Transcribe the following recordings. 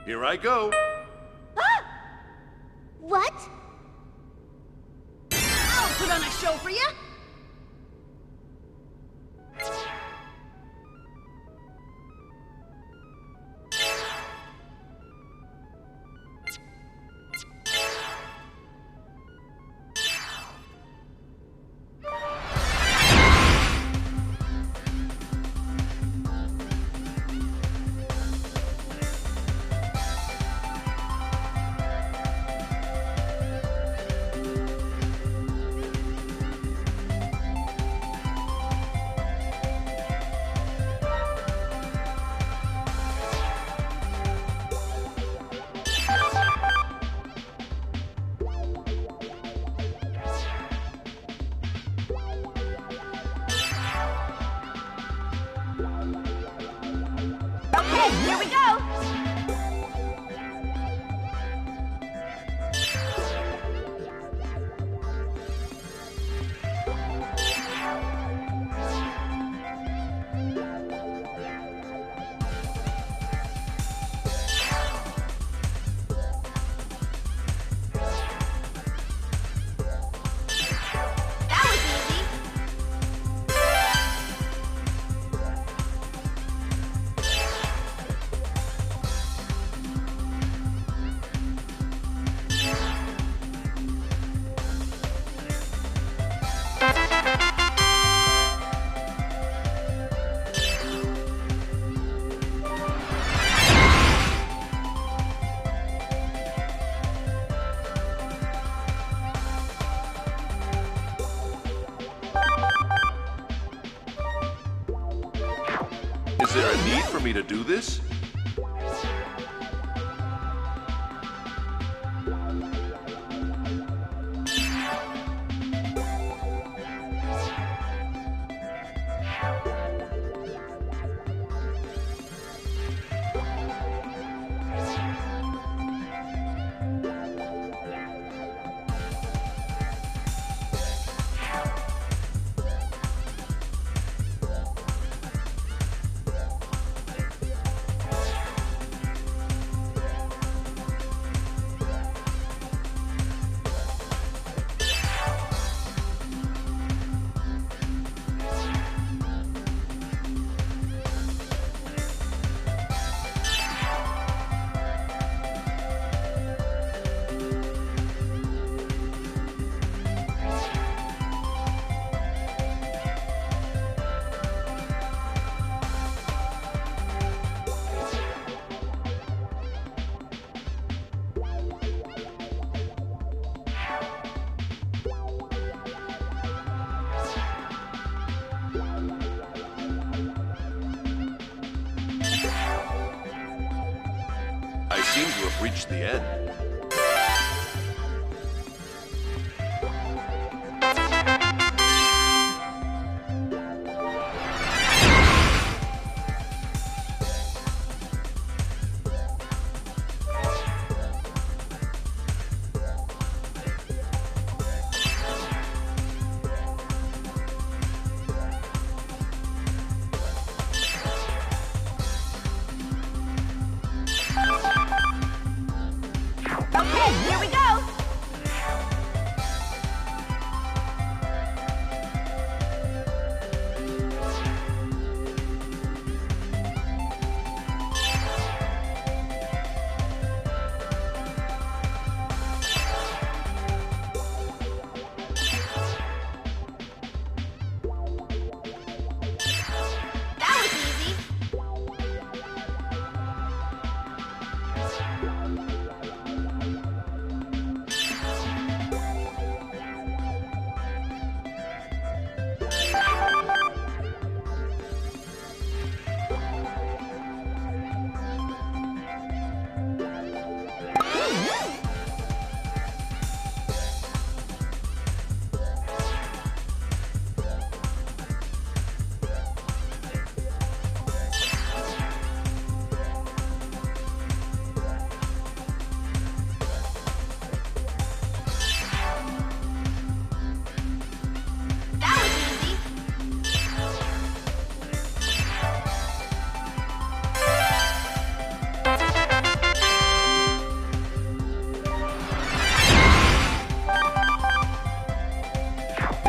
Here I go. Ah! What? I'll put on a show for you. Here we go! Is there a need for me to do this? I seem to have reached the end.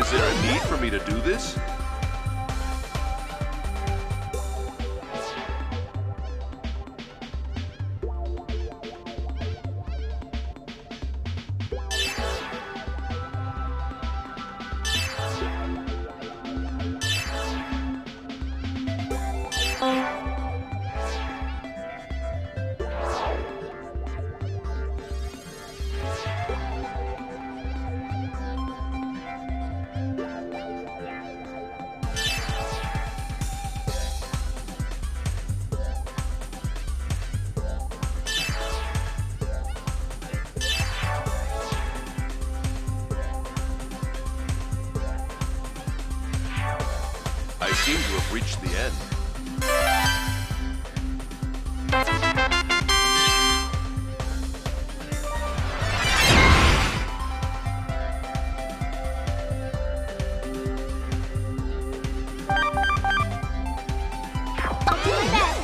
Is there a need for me to do this? I seem to have reached the end. I'll do my best.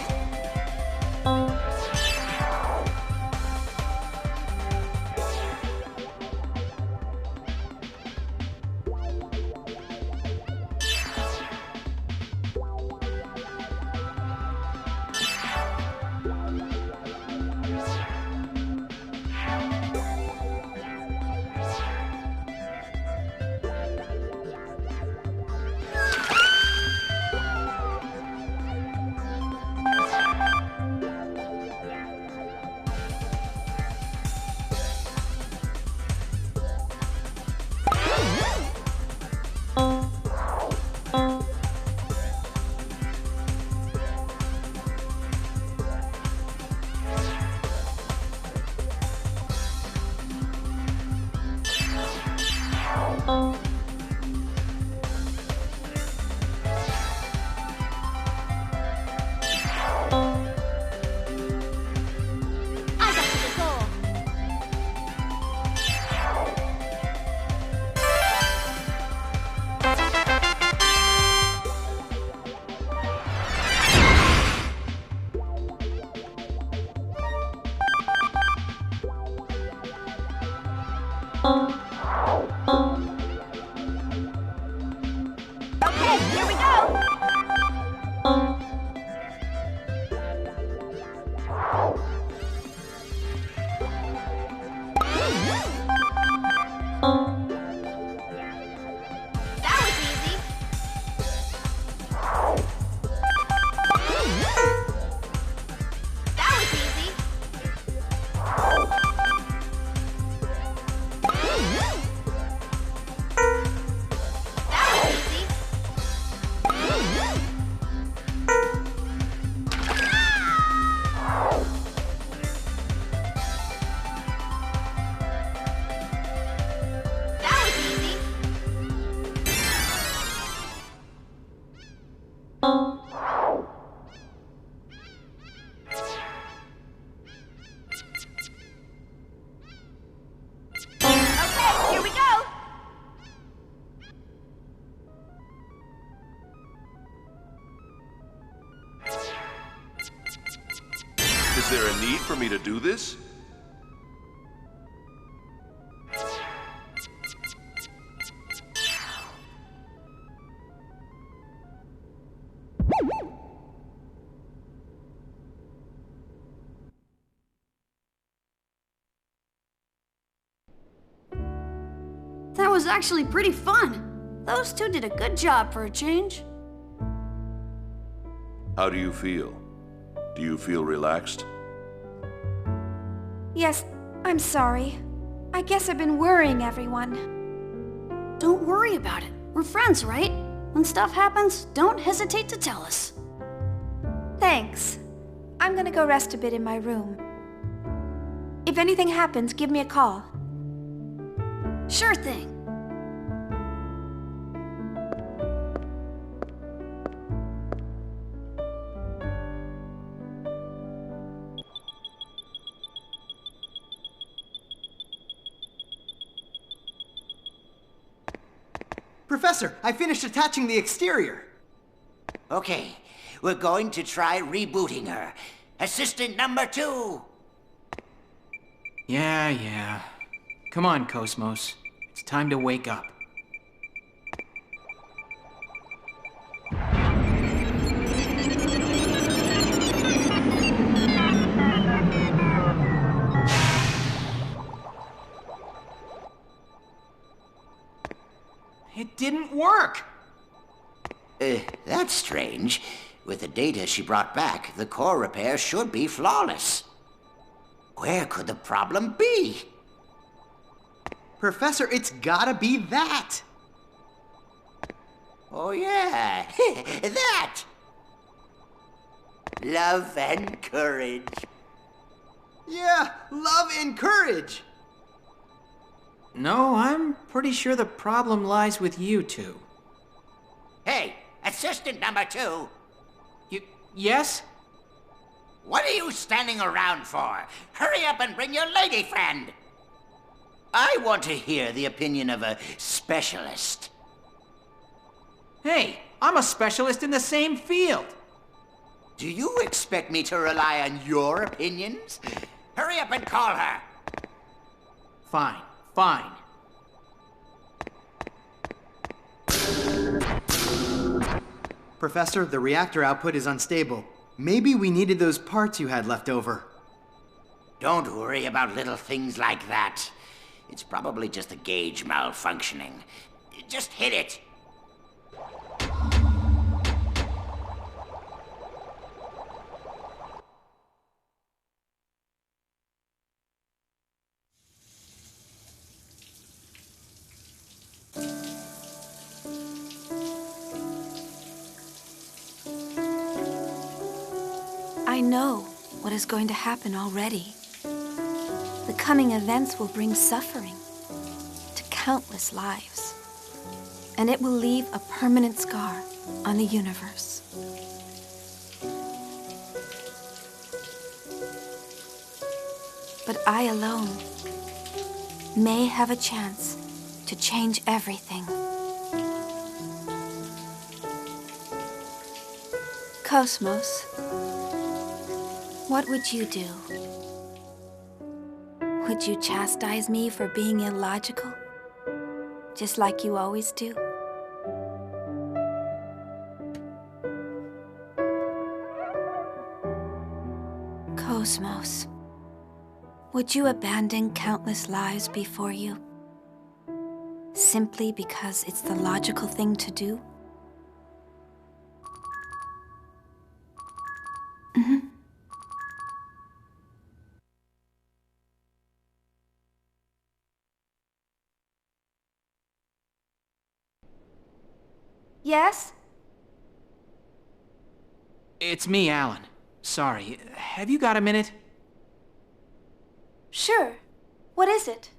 Okay, here we go! That was easy. That was easy. Is there a need for me to do this? That was actually pretty fun. Those two did a good job for a change. How do you feel? Do you feel relaxed? Yes, I'm sorry. I guess I've been worrying everyone. Don't worry about it. We're friends, right? When stuff happens, don't hesitate to tell us. Thanks. I'm gonna go rest a bit in my room. If anything happens, give me a call. Sure thing. Professor, I finished attaching the exterior. Okay, we're going to try rebooting her. Assistant number 2! Yeah. Come on, Cosmos. It's time to wake up. It didn't work! That's strange. With the data she brought back, the core repair should be flawless. Where could the problem be? Professor, it's gotta be that! Oh yeah, that! Love and courage. Yeah, love and courage! No, I'm pretty sure the problem lies with you two. Hey, assistant number 2. Yes? What are you standing around for? Hurry up and bring your lady friend. I want to hear the opinion of a specialist. Hey, I'm a specialist in the same field. Do you expect me to rely on your opinions? Hurry up and call her. Fine, fine. Professor, the reactor output is unstable. Maybe we needed those parts you had left over. Don't worry about little things like that. It's probably just a gauge malfunctioning. Just hit it. I know what is going to happen already. The coming events will bring suffering to countless lives, and it will leave a permanent scar on the universe. But I alone may have a chance to change everything. Cosmos, what would you do? Would you chastise me for being illogical, just like you always do? Cosmos, would you abandon countless lives before you, simply because it's the logical thing to do? Yes? It's me, Alan. Sorry. Have you got a minute? Sure. What is it?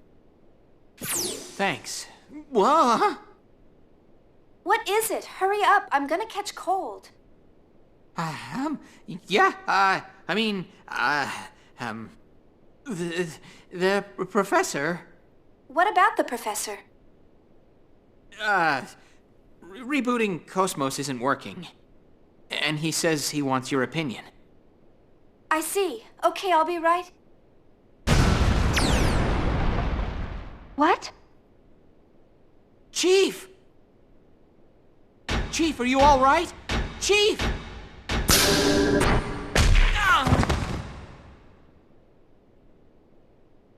Thanks. Whoa! What is it? Hurry up. I'm gonna catch cold. Yeah, the professor... What about the professor? Rebooting Cosmos isn't working. And he says he wants your opinion. I see. Okay, I'll be right. What? Chief! Chief, are you all right? Chief!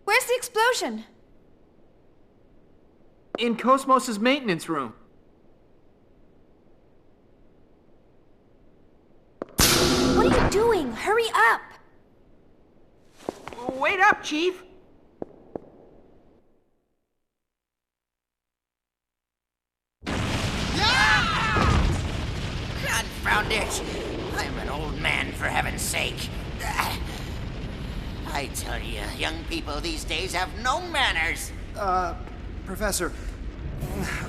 Where's the explosion? In Cosmos's maintenance room. What are you doing? Hurry up! Wait up, Chief! Confound it! I'm an old man, for heaven's sake. I tell you, young people these days have no manners. Professor,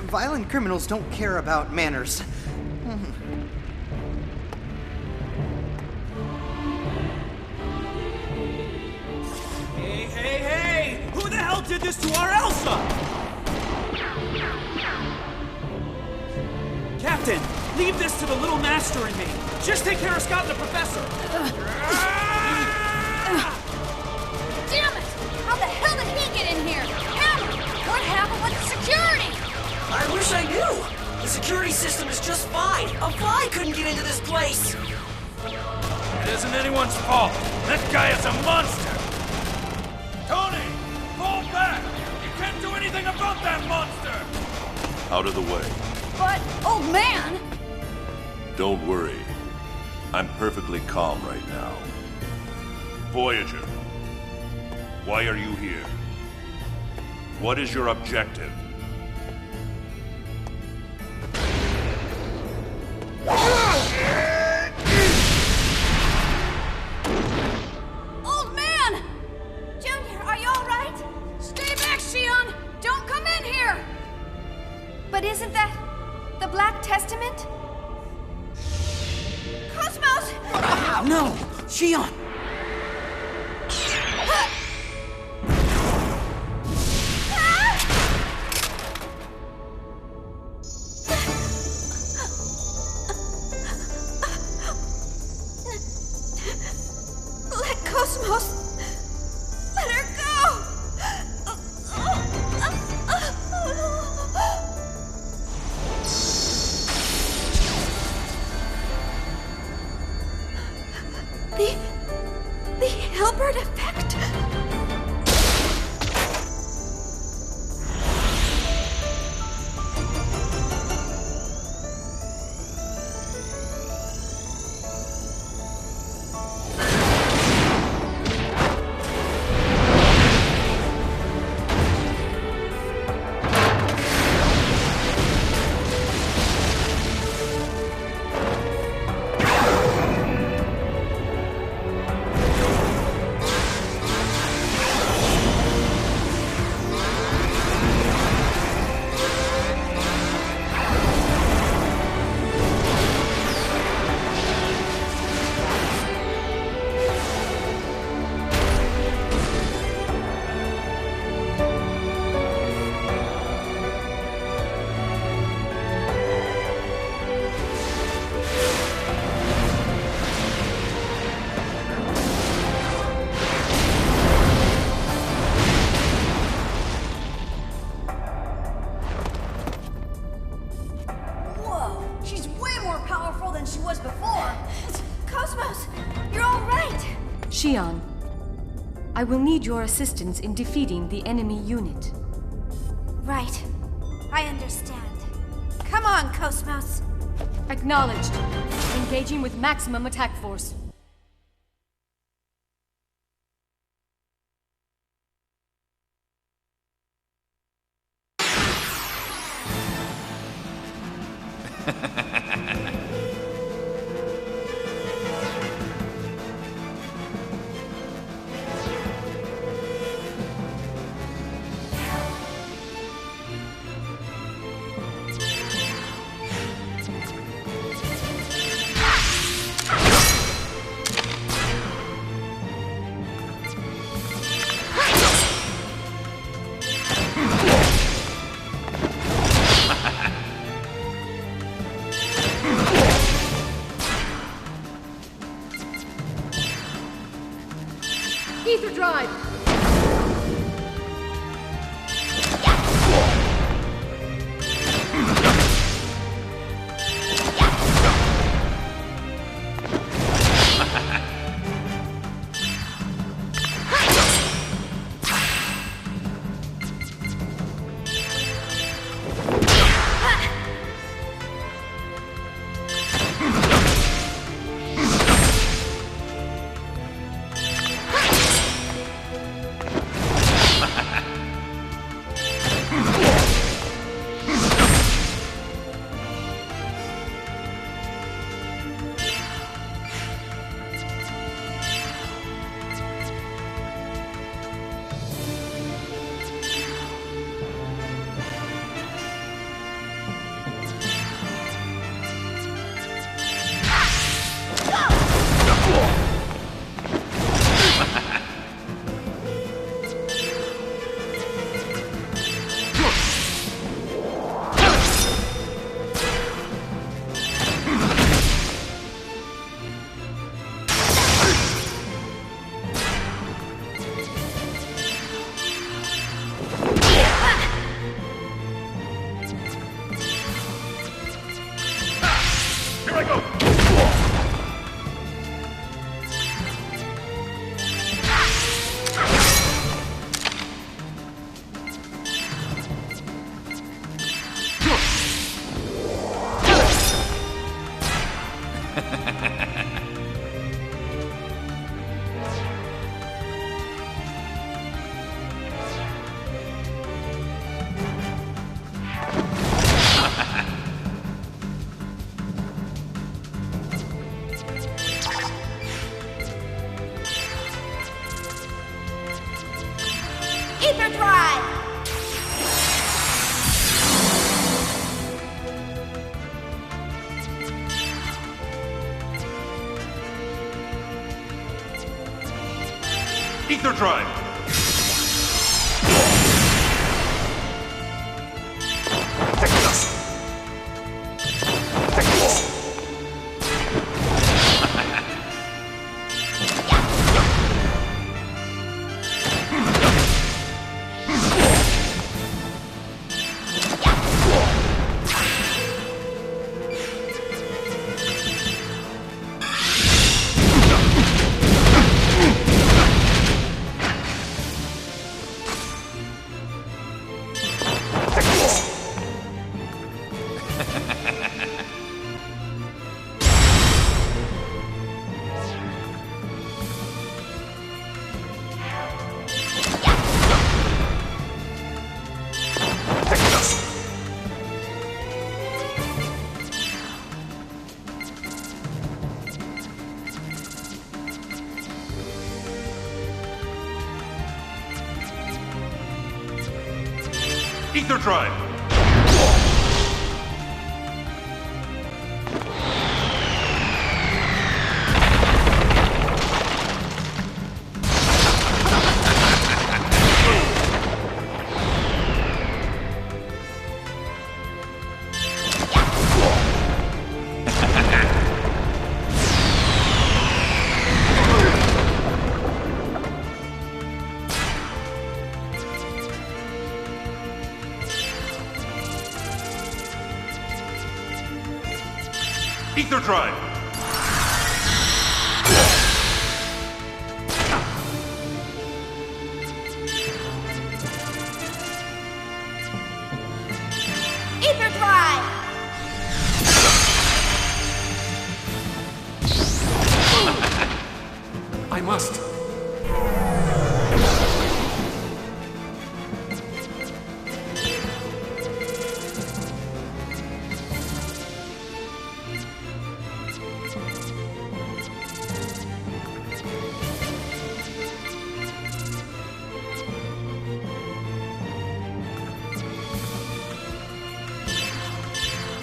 violent criminals don't care about manners. Hey! Who the hell did this to our Elsa? Captain, leave this to the little master and me. Just take care of Scott and the professor. Damn it! How the hell did he get in here? Hammer! What happened with the security? I wish I knew! The security system is just fine. A fly couldn't get into this place. It isn't anyone's fault. This guy is a monster. Tony, fall back! You can't do anything about that monster! Out of the way. But, old man! Don't worry. I'm perfectly calm right now. Voyager, why are you here? What is your objective? Old man! Junior, are you alright? Stay back, Shion! Don't come in here! But isn't that the Black Testament? Cosmos! No! Shion! Let Cosmos... let her go! The Hilbert effect? Whoa, she's way more powerful than she was before! Cosmos, you're all right! Shion, I will need your assistance in defeating the enemy unit. Right. I understand. Come on, Cosmos. Acknowledged. Engaging with maximum attack force. Ether Drive! Ether Drive! Ether Drive! Ether Drive! I must.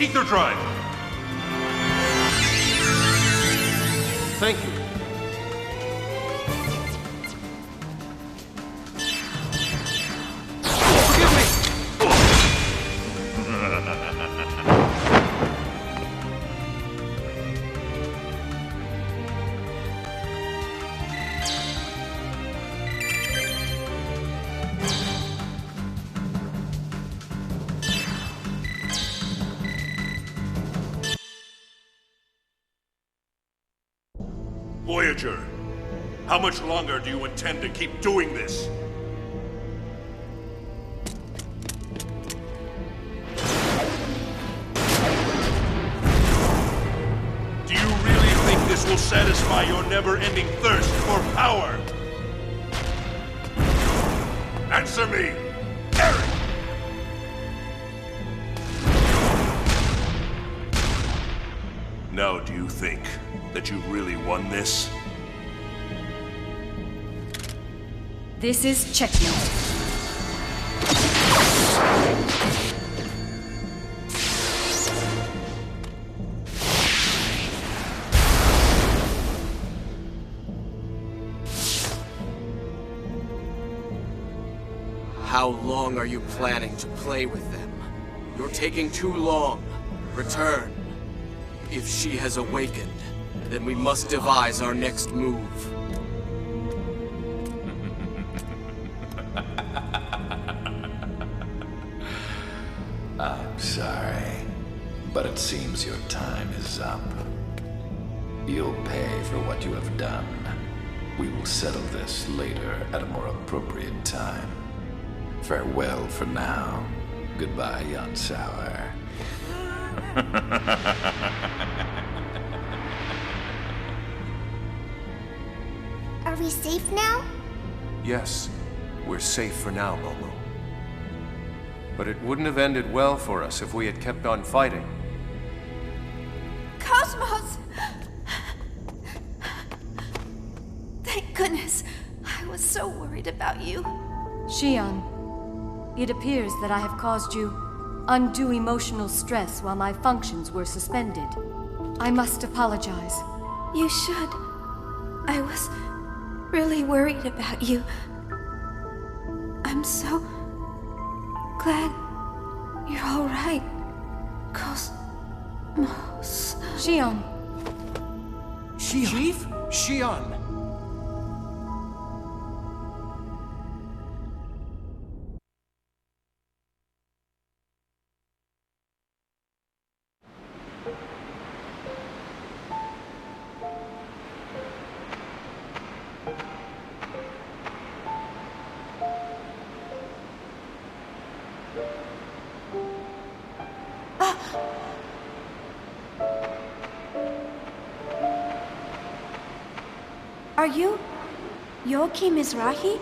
Ether Drive! Thank you. Forgive me! Voyager, how much longer do you intend to keep doing this? Do you really think this will satisfy your never-ending thirst for power? Answer me, Eric! Now, do you think that you really won this? This is checkmate. How long are you planning to play with them? You're taking too long. Return. If she has awakened, then we must devise our next move. I'm sorry, but it seems your time is up. You'll pay for what you have done. We will settle this later at a more appropriate time. Farewell for now. Goodbye, Xenosaga. Are we safe now? Yes, we're safe for now, Momo. But it wouldn't have ended well for us if we had kept on fighting. Cosmos! Thank goodness. I was so worried about you. Xion, it appears that I have caused you undue emotional stress while my functions were suspended. I must apologize. You should. I was really worried about you. I'm so glad you're all right, Cosmos. Xion. Chief? Xion! Are you Yoki Mizrahi?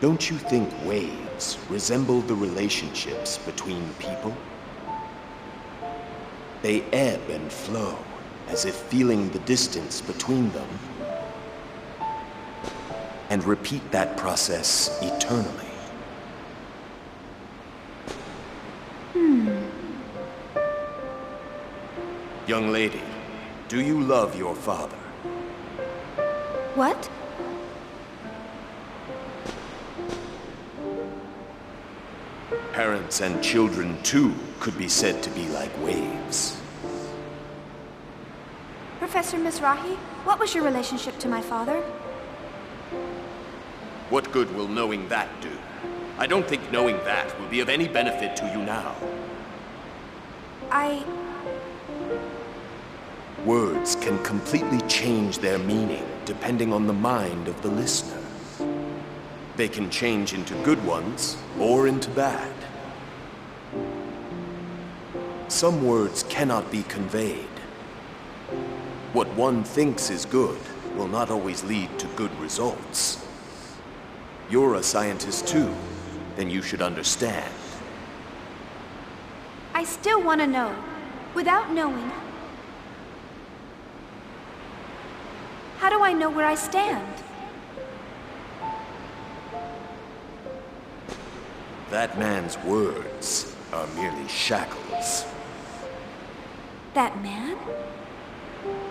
Don't you think waves resemble the relationships between people? They ebb and flow, as if feeling the distance between them, and repeat that process eternally. Young lady, do you love your father? What? Parents and children, too, could be said to be like waves. Professor Mizrahi, what was your relationship to my father? What good will knowing that do? I don't think knowing that will be of any benefit to you now. Words can completely change their meaning depending on the mind of the listener. They can change into good ones or into bad. Some words cannot be conveyed. What one thinks is good will not always lead to good results. You're a scientist too, then you should understand. I still want to know. Without knowing, how do I know where I stand? That man's words are merely shackles. That man?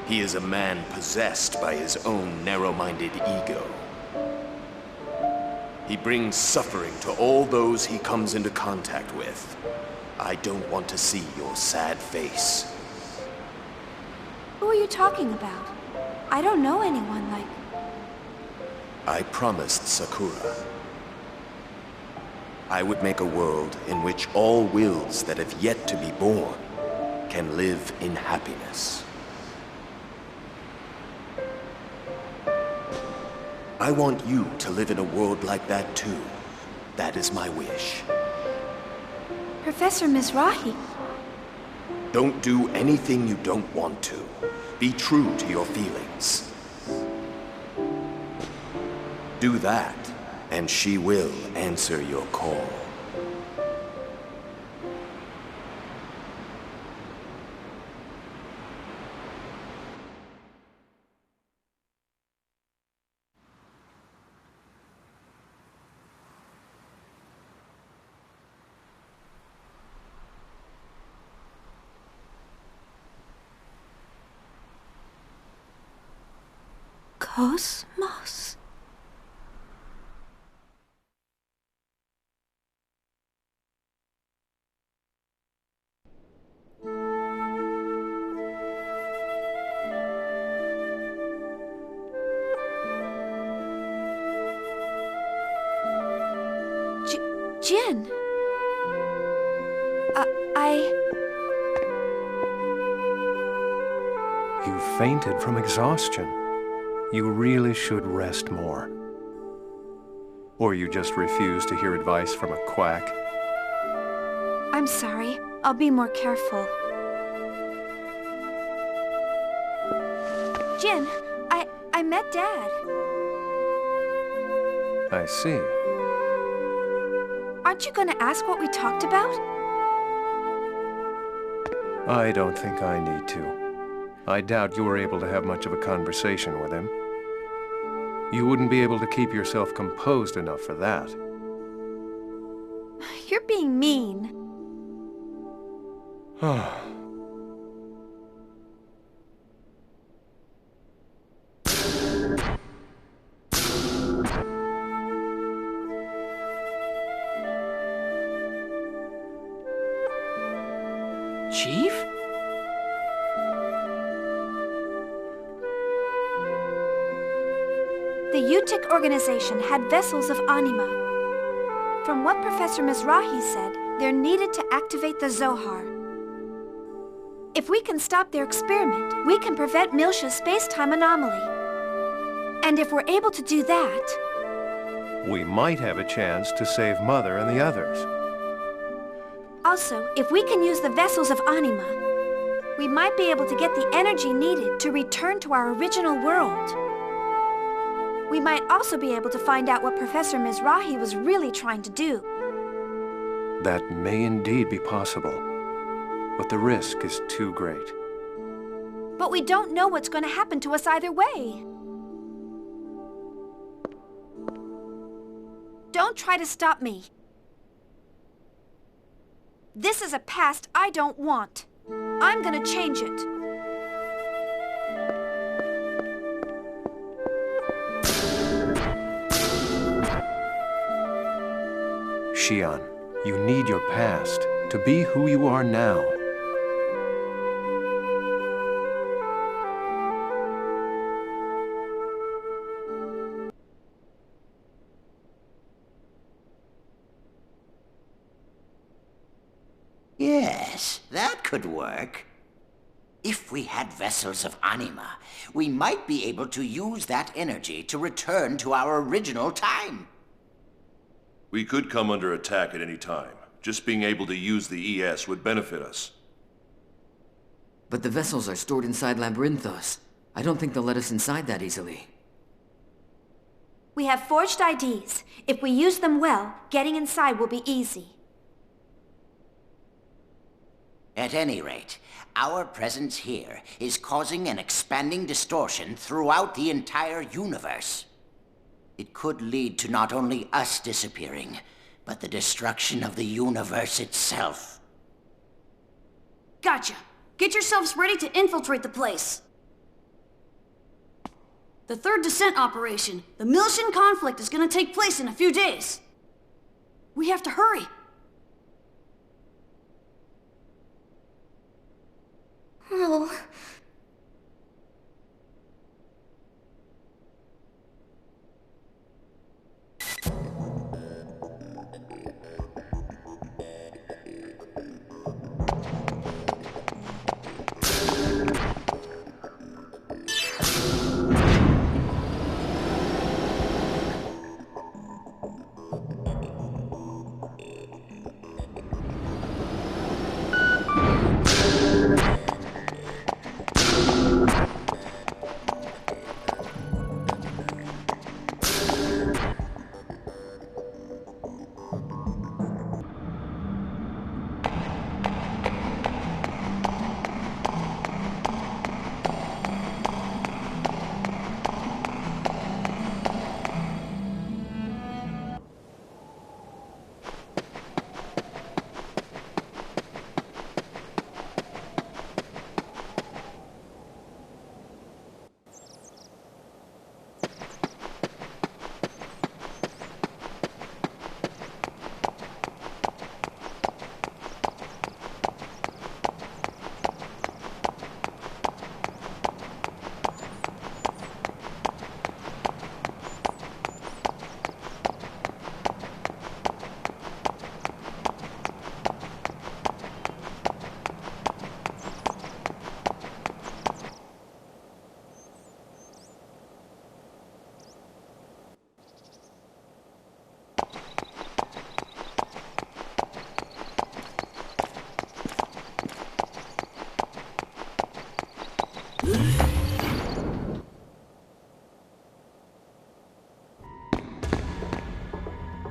He is a man possessed by his own narrow-minded ego. He brings suffering to all those he comes into contact with. I don't want to see your sad face. Who are you talking about? I don't know anyone like... I promised Sakura. I would make a world in which all wills that have yet to be born can live in happiness. I want you to live in a world like that too. That is my wish. Professor Mizrahi. Don't do anything you don't want to. Be true to your feelings. Do that, and she will answer your call. Cosmos. Jin. You fainted from exhaustion. You really should rest more. Or you just refuse to hear advice from a quack. I'm sorry. I'll be more careful. Jin, I met Dad. I see. Aren't you gonna ask what we talked about? I don't think I need to. I doubt you were able to have much of a conversation with him. You wouldn't be able to keep yourself composed enough for that. You're being mean. Chief? The Utic organization had vessels of anima. From what Professor Mizrahi said, they're needed to activate the Zohar. If we can stop their experiment, we can prevent Milsha's space-time anomaly. And if we're able to do that... We might have a chance to save Mother and the others. Also, if we can use the vessels of anima, we might be able to get the energy needed to return to our original world. We might also be able to find out what Professor Mizrahi was really trying to do. That may indeed be possible, but the risk is too great. But we don't know what's going to happen to us either way. Don't try to stop me. This is a past I don't want. I'm gonna change it. Xian, you need your past to be who you are now. Yes, that could work. If we had vessels of anima, we might be able to use that energy to return to our original time. We could come under attack at any time. Just being able to use the ES would benefit us. But the vessels are stored inside Labyrinthos. I don't think they'll let us inside that easily. We have forged IDs. If we use them well, getting inside will be easy. At any rate, our presence here is causing an expanding distortion throughout the entire universe. It could lead to not only us disappearing, but the destruction of the universe itself. Gotcha. Get yourselves ready to infiltrate the place. The third descent operation, the Milshan conflict, is gonna take place in a few days. We have to hurry. Oh.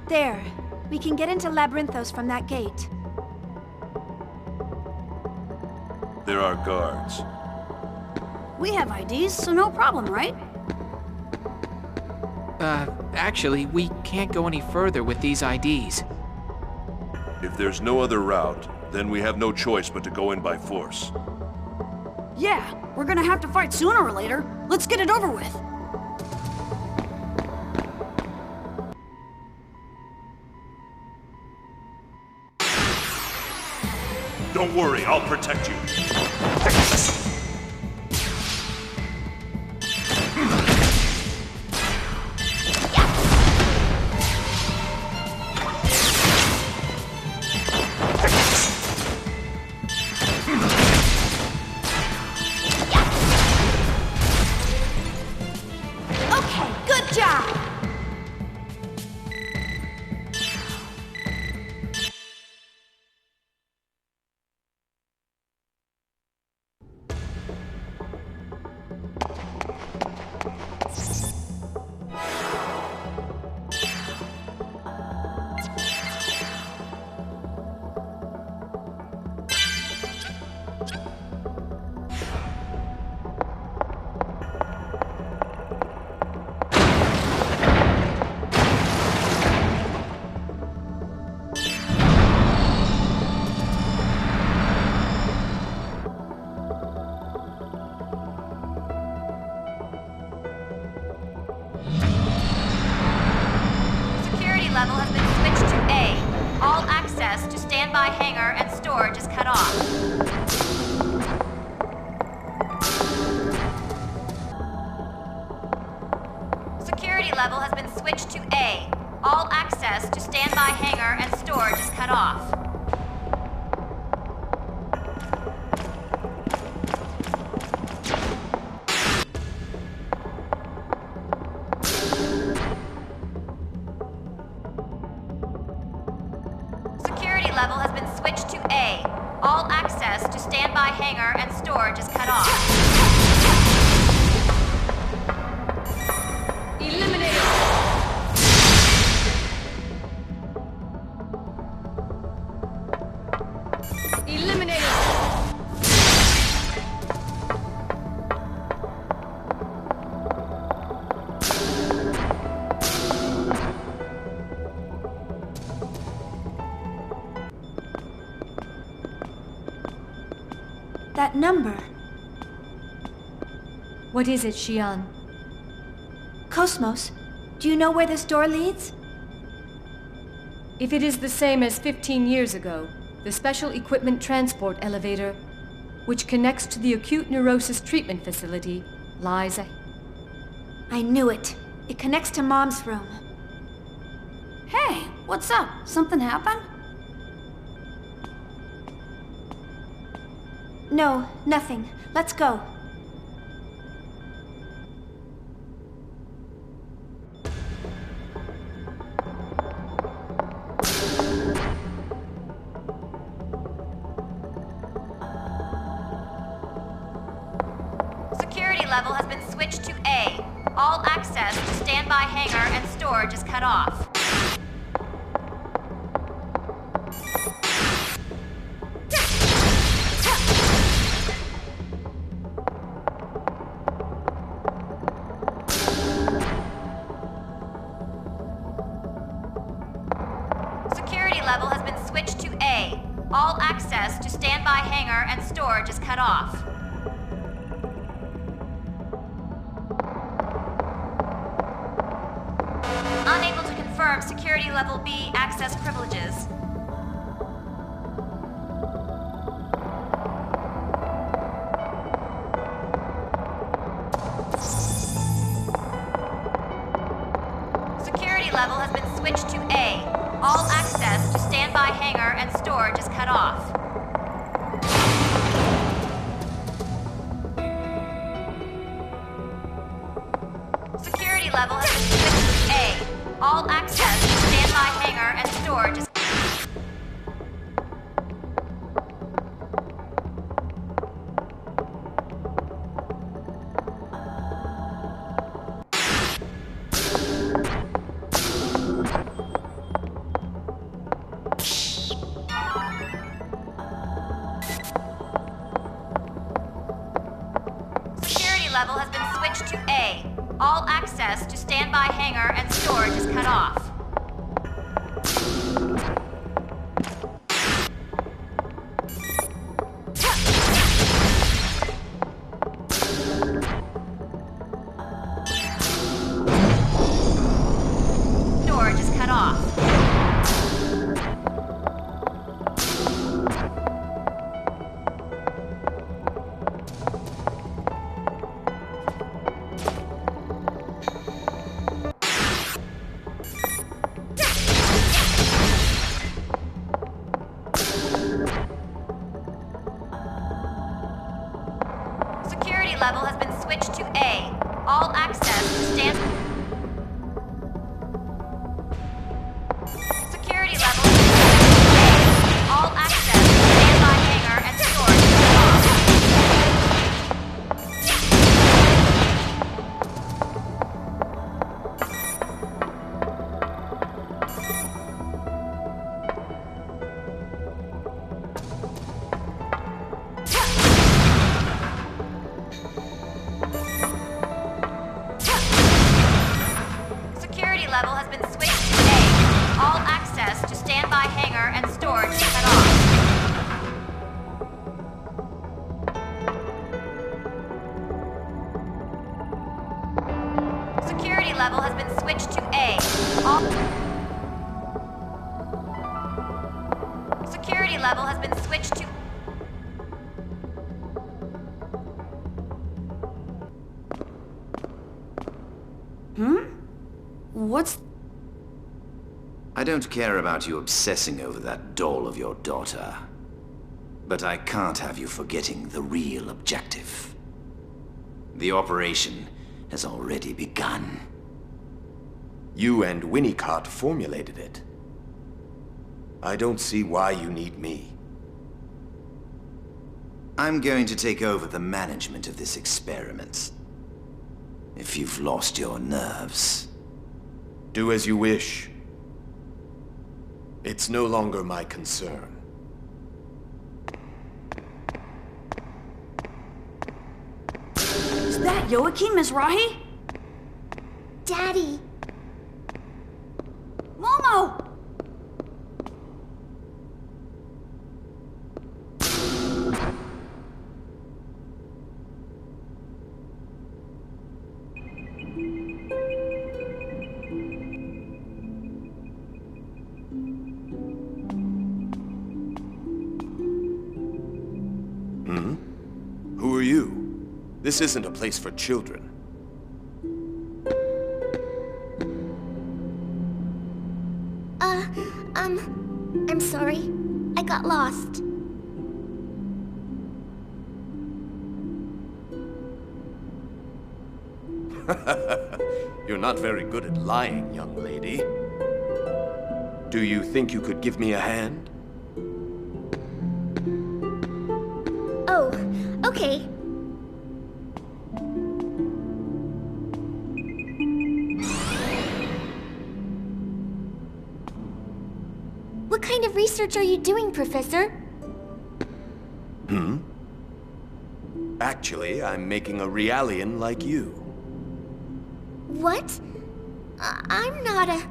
There. We can get into Labyrinthos from that gate. There are guards. We have IDs, so no problem, right? Actually, we can't go any further with these IDs. If there's no other route, then we have no choice but to go in by force. Yeah, we're gonna have to fight sooner or later. Let's get it over with. Don't worry, I'll protect you. Okay, good job! Level has been switched to A. All access to standby hangar and storage is cut off. Security level has been switched to A. All access to standby hangar and storage is cut off. Level has been switched to A. All access to standby hangar and storage is cut off. Eliminated! Eliminated! That number. What is it, Xian? Cosmos, do you know where this door leads? If it is the same as 15 years ago, the Special Equipment Transport Elevator, which connects to the Acute Neurosis Treatment Facility, lies a... I knew it. It connects to Mom's room. Hey, what's up? Something happened? No, nothing. Let's go. Security level has been switched to A. All access to standby hangar and storage is cut off. Level has been switched to A. All access to standby hangar and storage is cut off. Unable to confirm security level B access privileges. Security level has been switched to A. All access to standby hangar and storage is cut off. Security level has been switched to A. All access to standby hangar and storage is... Level has been switched to A. All access to standby hangar and storage is cut off. Storage is cut off. level has been switched to A. All access to stand... Security level has been switched to A. All access to standby hangar and storage is off. Security level has been switched to A. All access to standby hangar and storage is cut off. Security level has been switched to A. All... Security level has been switched to... What's... I don't care about you obsessing over that doll of your daughter. But I can't have you forgetting the real objective. The operation has already begun. You and Winnicott formulated it. I don't see why you need me. I'm going to take over the management of this experiment. If you've lost your nerves. Do as you wish. It's no longer my concern. Is that Joachim Mizrahi? Daddy! Momo! Who are you? This isn't a place for children. I'm sorry. I got lost. You're not very good at lying, young lady. Do you think you could give me a hand? Oh, okay. What kind of research are you doing, Professor? Actually, I'm making a Realian like you. What? I'm not a...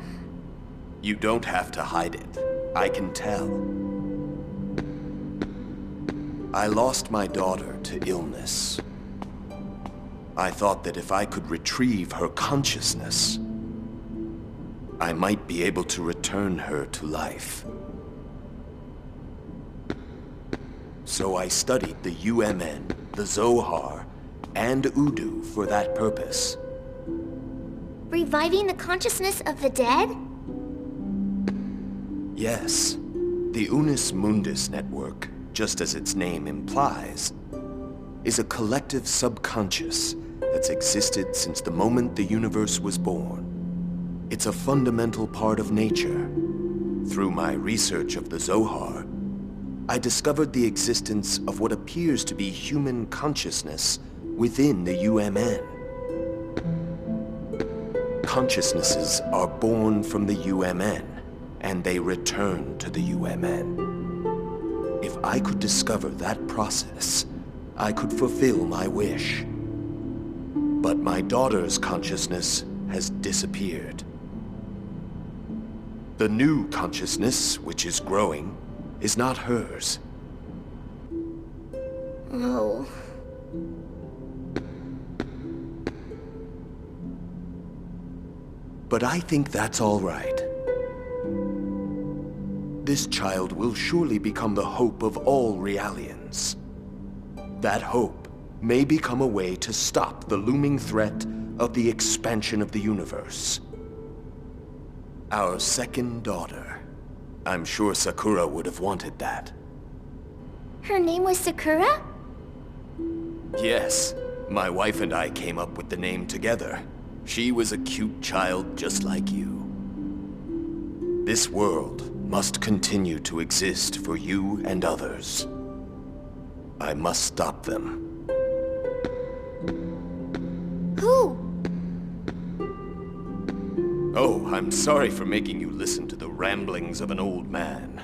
You don't have to hide it. I can tell. I lost my daughter to illness. I thought that if I could retrieve her consciousness, I might be able to return her to life. So I studied the UMN, the Zohar, and Udu for that purpose. Reviving the consciousness of the dead? Yes. The Unus Mundus network, just as its name implies, is a collective subconscious that's existed since the moment the universe was born. It's a fundamental part of nature. Through my research of the Zohar, I discovered the existence of what appears to be human consciousness within the UMN. Consciousnesses are born from the UMN, and they return to the UMN. If I could discover that process, I could fulfill my wish. But my daughter's consciousness has disappeared. The new consciousness, which is growing, is not hers. Oh. But I think that's all right. This child will surely become the hope of all Realians. That hope may become a way to stop the looming threat of the expansion of the universe. Our second daughter. I'm sure Sakura would have wanted that. Her name was Sakura? Yes, My wife and I came up with the name together. She was a cute child just like you. This world must continue to exist for you and others. I must stop them. Who? Oh, I'm sorry for making you listen to the ramblings of an old man.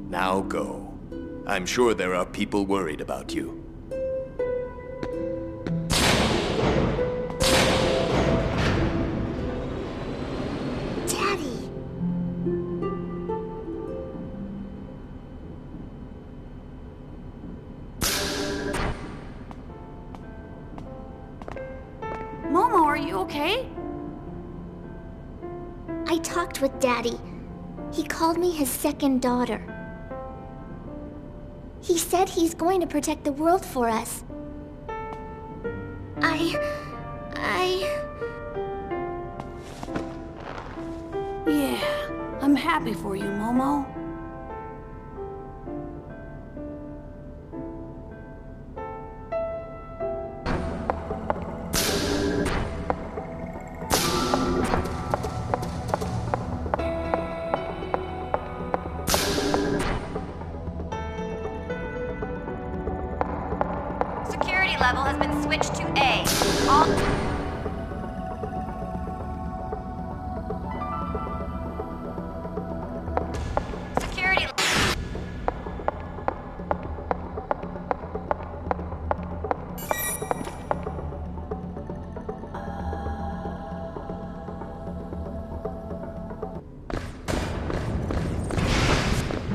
Now go. I'm sure there are people worried about you. Daddy. Momo, are you okay? I talked with Daddy. He called me his second daughter. He said he's going to protect the world for us. Yeah, I'm happy for you, Momo. Security level has been switched to A. All... Security...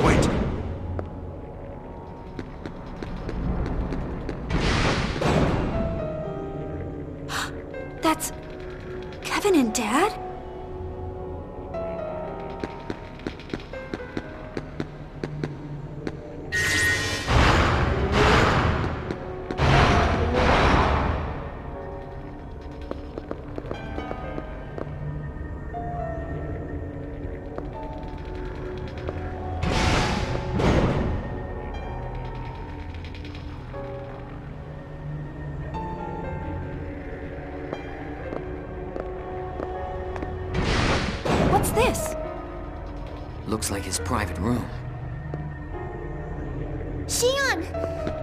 Wait. That's Kevin and Dad? What's this? Looks like his private room. Xion!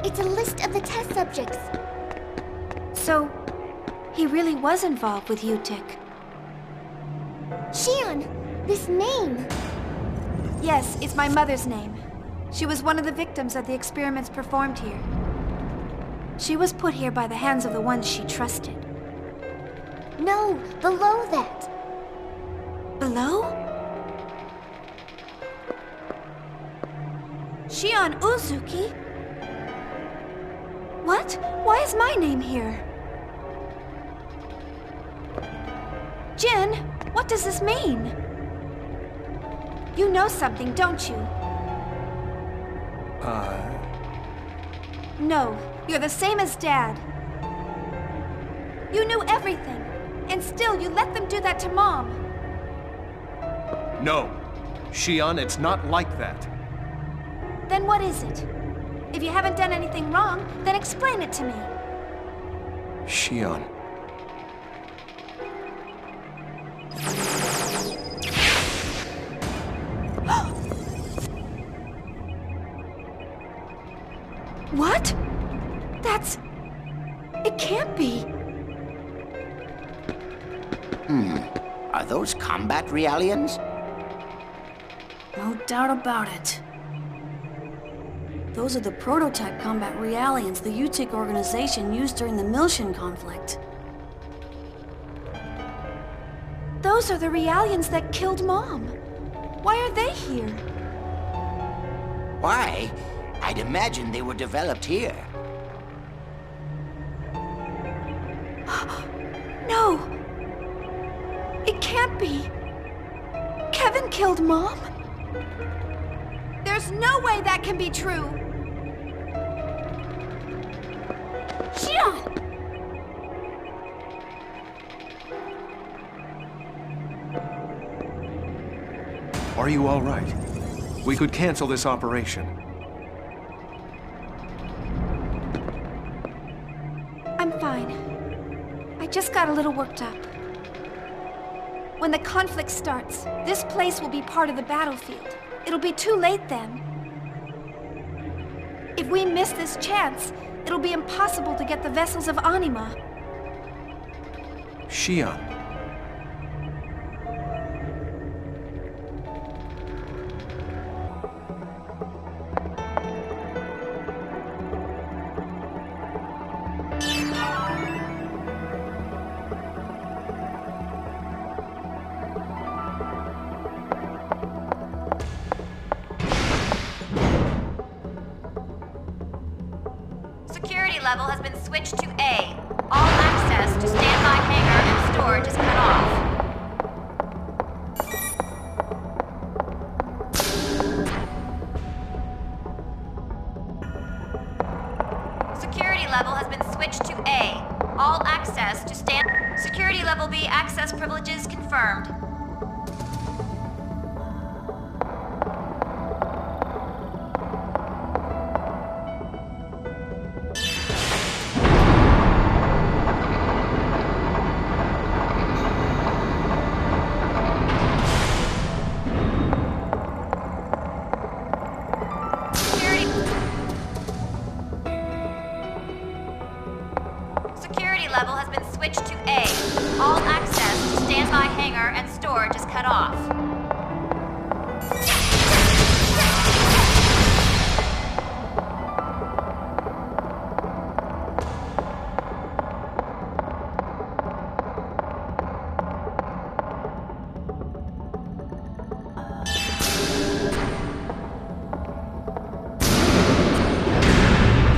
It's a list of the test subjects. So, he really was involved with UTIC. Xion! This name! Yes, it's my mother's name. She was one of the victims of the experiments performed here. She was put here by the hands of the ones she trusted. No, below that. Below? Xion Uzuki? What? Why is my name here? Jin, what does this mean? You know something, don't you? No, you're the same as Dad. You knew everything, and still you let them do that to Mom. No. Xion, it's not like that. Then what is it? If you haven't done anything wrong, then explain it to me. Xion. What? That's... It can't be. Are those combat realians? No doubt about it. Those are the prototype combat realians the UTIC organization used during the Milshin conflict. Those are the Realians that killed Mom. Why are they here? Why? I'd imagine they were developed here. No! It can't be! Kevin killed Mom? There's no way that can be true! Xion! Are you all right? We could cancel this operation. I'm fine. just got a little worked up. When the conflict starts, this place will be part of the battlefield. It'll be too late then. If we miss this chance, it'll be impossible to get the vessels of Anima. Xion. Security level has been switched to A. All access to standby hangar and storage is cut off. Security level has been switched to A. All access to Security level B access privileges confirmed. Level has been switched to A. All access to standby hangar and storage is cut off.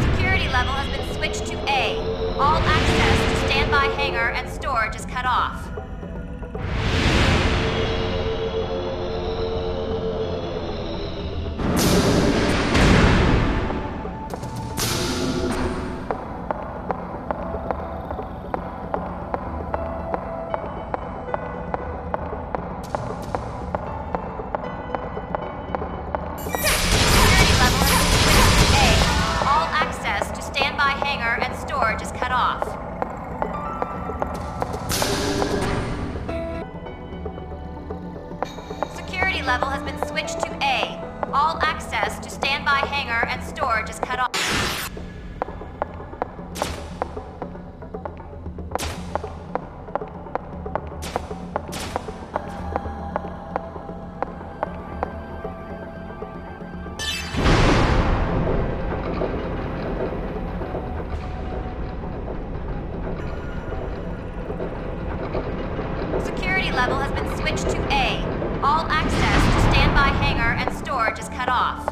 Security level has been switched to A. All access to standby hangar and storage is cut off. Security level has been switched to A. All access to standby hangar and storage is cut off. Security level has been switched to A. All access to standby hangar and storage is cut off. Security level has been switched to A. All access to standby hangar and storage is cut off.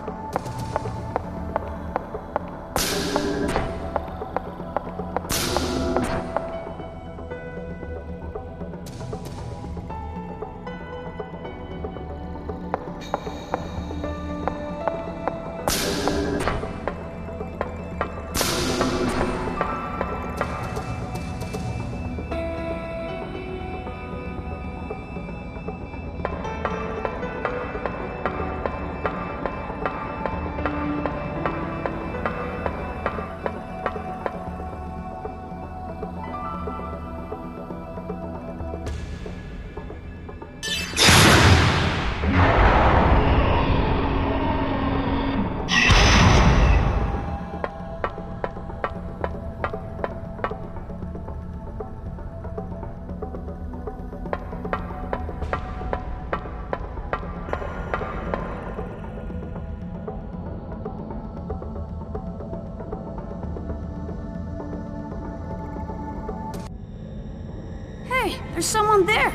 Hey, there's someone there.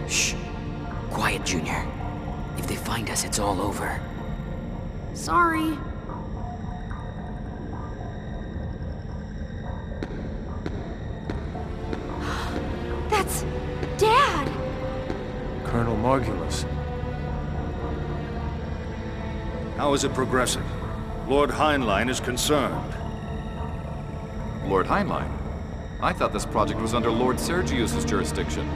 Shh. Quiet, Junior. If they find us, it's all over. Sorry. That's Dad! Colonel Margulis. How is it progressing? Lord Heinlein is concerned. Lord Heinlein? I thought this project was under Lord Sergius's jurisdiction.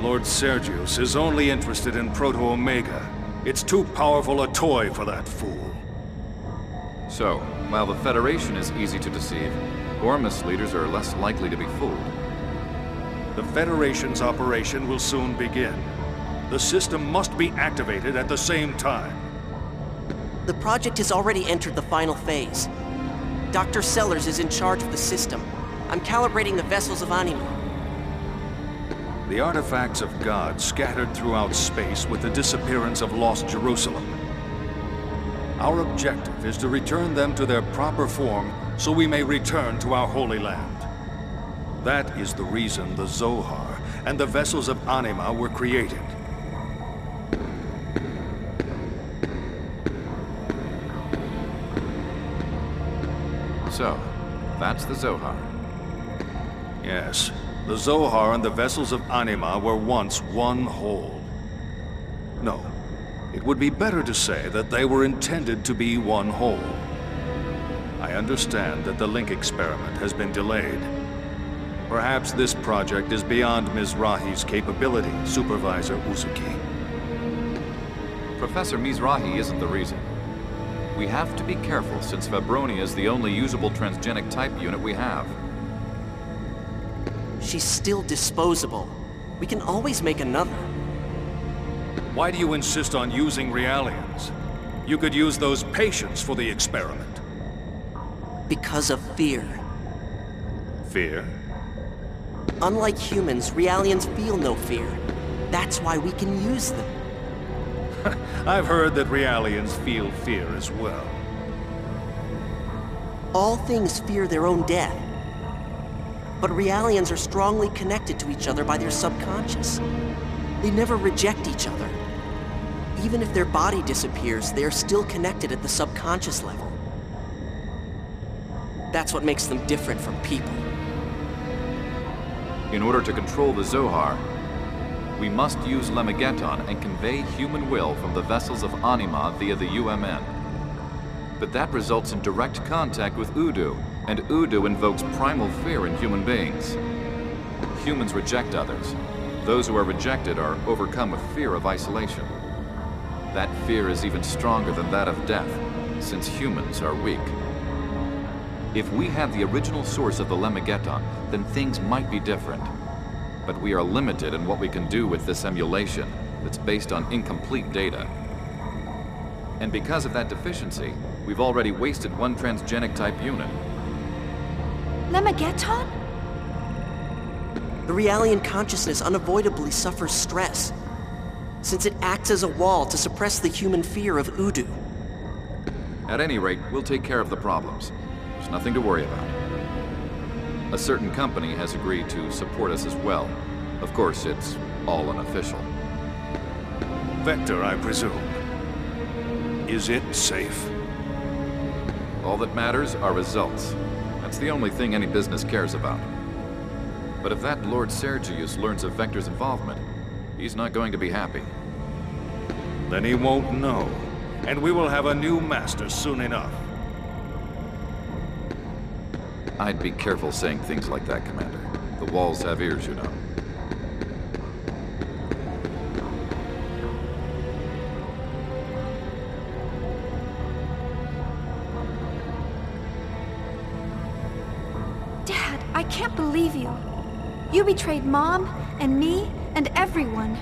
Lord Sergius is only interested in Proto-Omega. It's too powerful a toy for that fool. So, while the Federation is easy to deceive, Ormus leaders are less likely to be fooled. The Federation's operation will soon begin. The system must be activated at the same time. The project has already entered the final phase. Dr. Sellers is in charge of the system. I'm calibrating the vessels of Anima. The artifacts of God scattered throughout space with the disappearance of Lost Jerusalem. Our objective is to return them to their proper form so we may return to our Holy Land. That is the reason the Zohar and the vessels of Anima were created. So, that's the Zohar. Yes, the Zohar and the vessels of Anima were once one whole. No, it would be better to say that they were intended to be one whole. I understand that the link experiment has been delayed. Perhaps this project is beyond Mizrahi's capability, Supervisor Uzuki. Professor Mizrahi isn't the reason. We have to be careful since Fabronia is the only usable transgenic type unit we have. She's still disposable. We can always make another. Why do you insist on using Realians? You could use those patients for the experiment. Because of fear. Fear? Unlike humans, Realians feel no fear. That's why we can use them. I've heard that Realians feel fear as well. All things fear their own death. But Realians are strongly connected to each other by their subconscious. They never reject each other. Even if their body disappears, they are still connected at the subconscious level. That's what makes them different from people. In order to control the Zohar, we must use Lemageddon and convey human will from the vessels of Anima via the UMN. But that results in direct contact with Udu, and Udu invokes primal fear in human beings. Humans reject others. Those who are rejected are overcome with fear of isolation. That fear is even stronger than that of death, since humans are weak. If we had the original source of the Lemageddon, then things might be different. But we are limited in what we can do with this emulation that's based on incomplete data. And because of that deficiency, we've already wasted one transgenic type unit. Lemageddon? The Realian consciousness unavoidably suffers stress, since it acts as a wall to suppress the human fear of Udu. At any rate, we'll take care of the problems. There's nothing to worry about. A certain company has agreed to support us as well. Of course, it's all unofficial. Vector, I presume. Is it safe? All that matters are results. That's the only thing any business cares about. But if that Lord Sergius learns of Vector's involvement, he's not going to be happy. Then he won't know. And we will have a new master soon enough. I'd be careful saying things like that, Commander. The walls have ears, you know. Dad, I can't believe you. You betrayed Mom, and me, and everyone.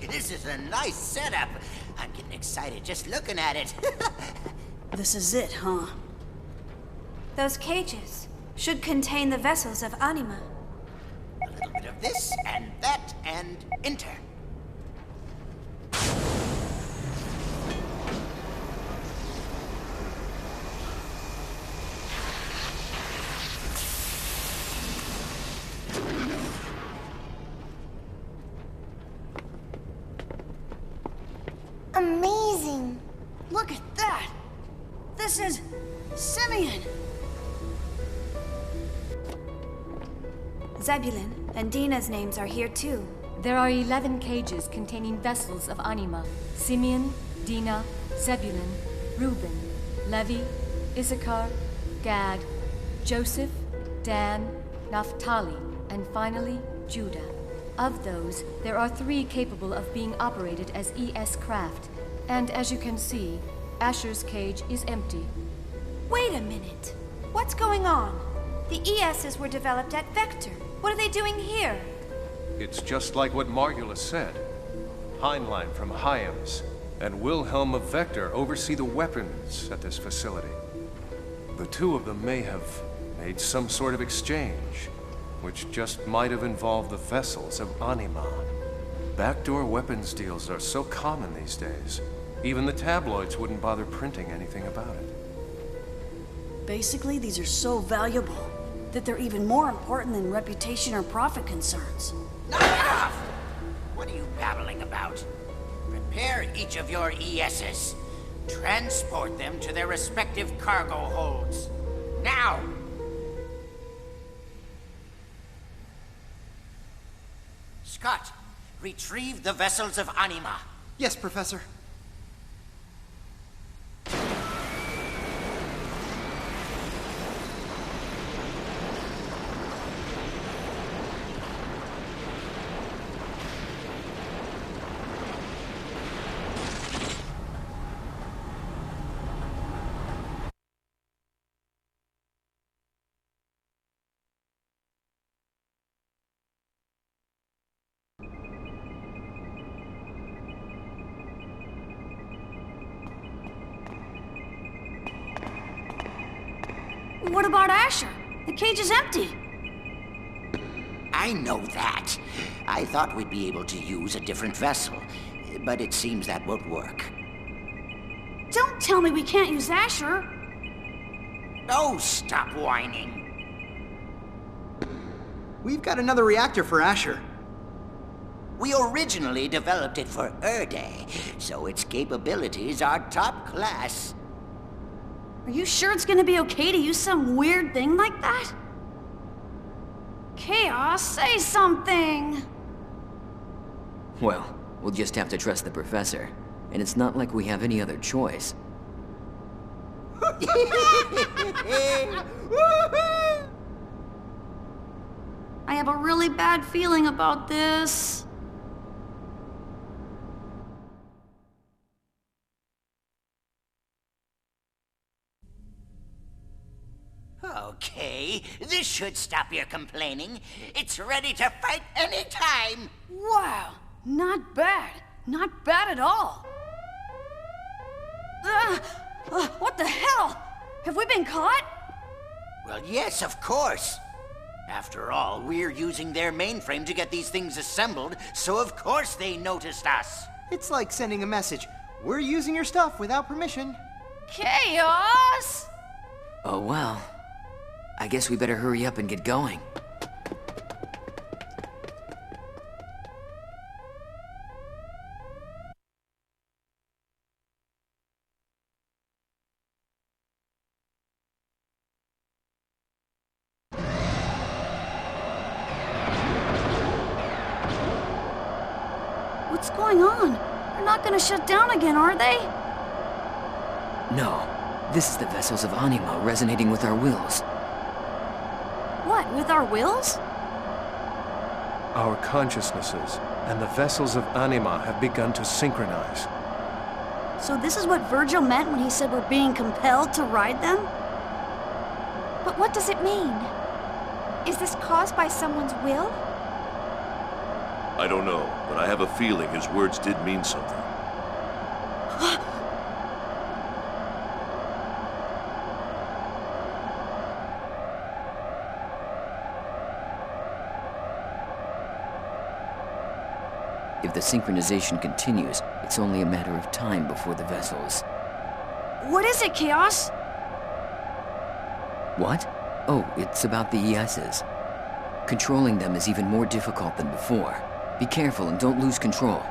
This is a nice setup. I'm getting excited just looking at it. This is it, huh? Those cages should contain the vessels of Anima. this and that and enter. Amazing. Look at that! This is Simeon! Zebulun and Dina's names are here too. There are 11 cages containing vessels of Anima. Simeon, Dina, Zebulun, Reuben, Levi, Issachar, Gad, Joseph, Dan, Naphtali, and finally, Judah. Of those, there are 3 capable of being operated as ES craft. And as you can see, Asher's cage is empty. Wait a minute. What's going on? The ESs were developed at Vector. What are they doing here? It's just like what Margulis said. Heinlein from Hyams and Wilhelm of Vector oversee the weapons at this facility. The two of them may have made some sort of exchange, which just might have involved the vessels of Anima. Backdoor weapons deals are so common these days, even the tabloids wouldn't bother printing anything about it. Basically, these are so valuable that they're even more important than reputation or profit concerns. Enough! What are you babbling about? Prepare each of your ESs. Transport them to their respective cargo holds. Now! Scott, retrieve the vessels of Anima. Yes, Professor. What about Asher? The cage is empty. I know that. I thought we'd be able to use a different vessel, but it seems that won't work. Don't tell me we can't use Asher. Oh, stop whining. We've got another reactor for Asher. We originally developed it for Erde, so its capabilities are top class. Are you sure it's gonna be okay to use some weird thing like that? Chaos, say something! Well, we'll just have to trust the Professor. And it's not like we have any other choice. I have a really bad feeling about this. Okay, this should stop your complaining. It's ready to fight anytime. Wow, not bad. Not bad at all. What the hell? Have we been caught? Well, yes, of course. After all, we're using their mainframe to get these things assembled, so of course they noticed us. It's like sending a message. We're using your stuff without permission. Chaos! Oh well. I guess we better hurry up and get going. What's going on? They're not gonna shut down again, are they? No. This is the vessels of Anima resonating with our wills. What, with our wills? Our consciousnesses and the vessels of Anima have begun to synchronize. So this is what Virgil meant when he said we're being compelled to ride them? But what does it mean? Is this caused by someone's will? I don't know, but I have a feeling his words did mean something. If the synchronization continues, it's only a matter of time before the vessels... What is it, Chaos? What? Oh, it's about the ESs. Controlling them is even more difficult than before. Be careful and don't lose control.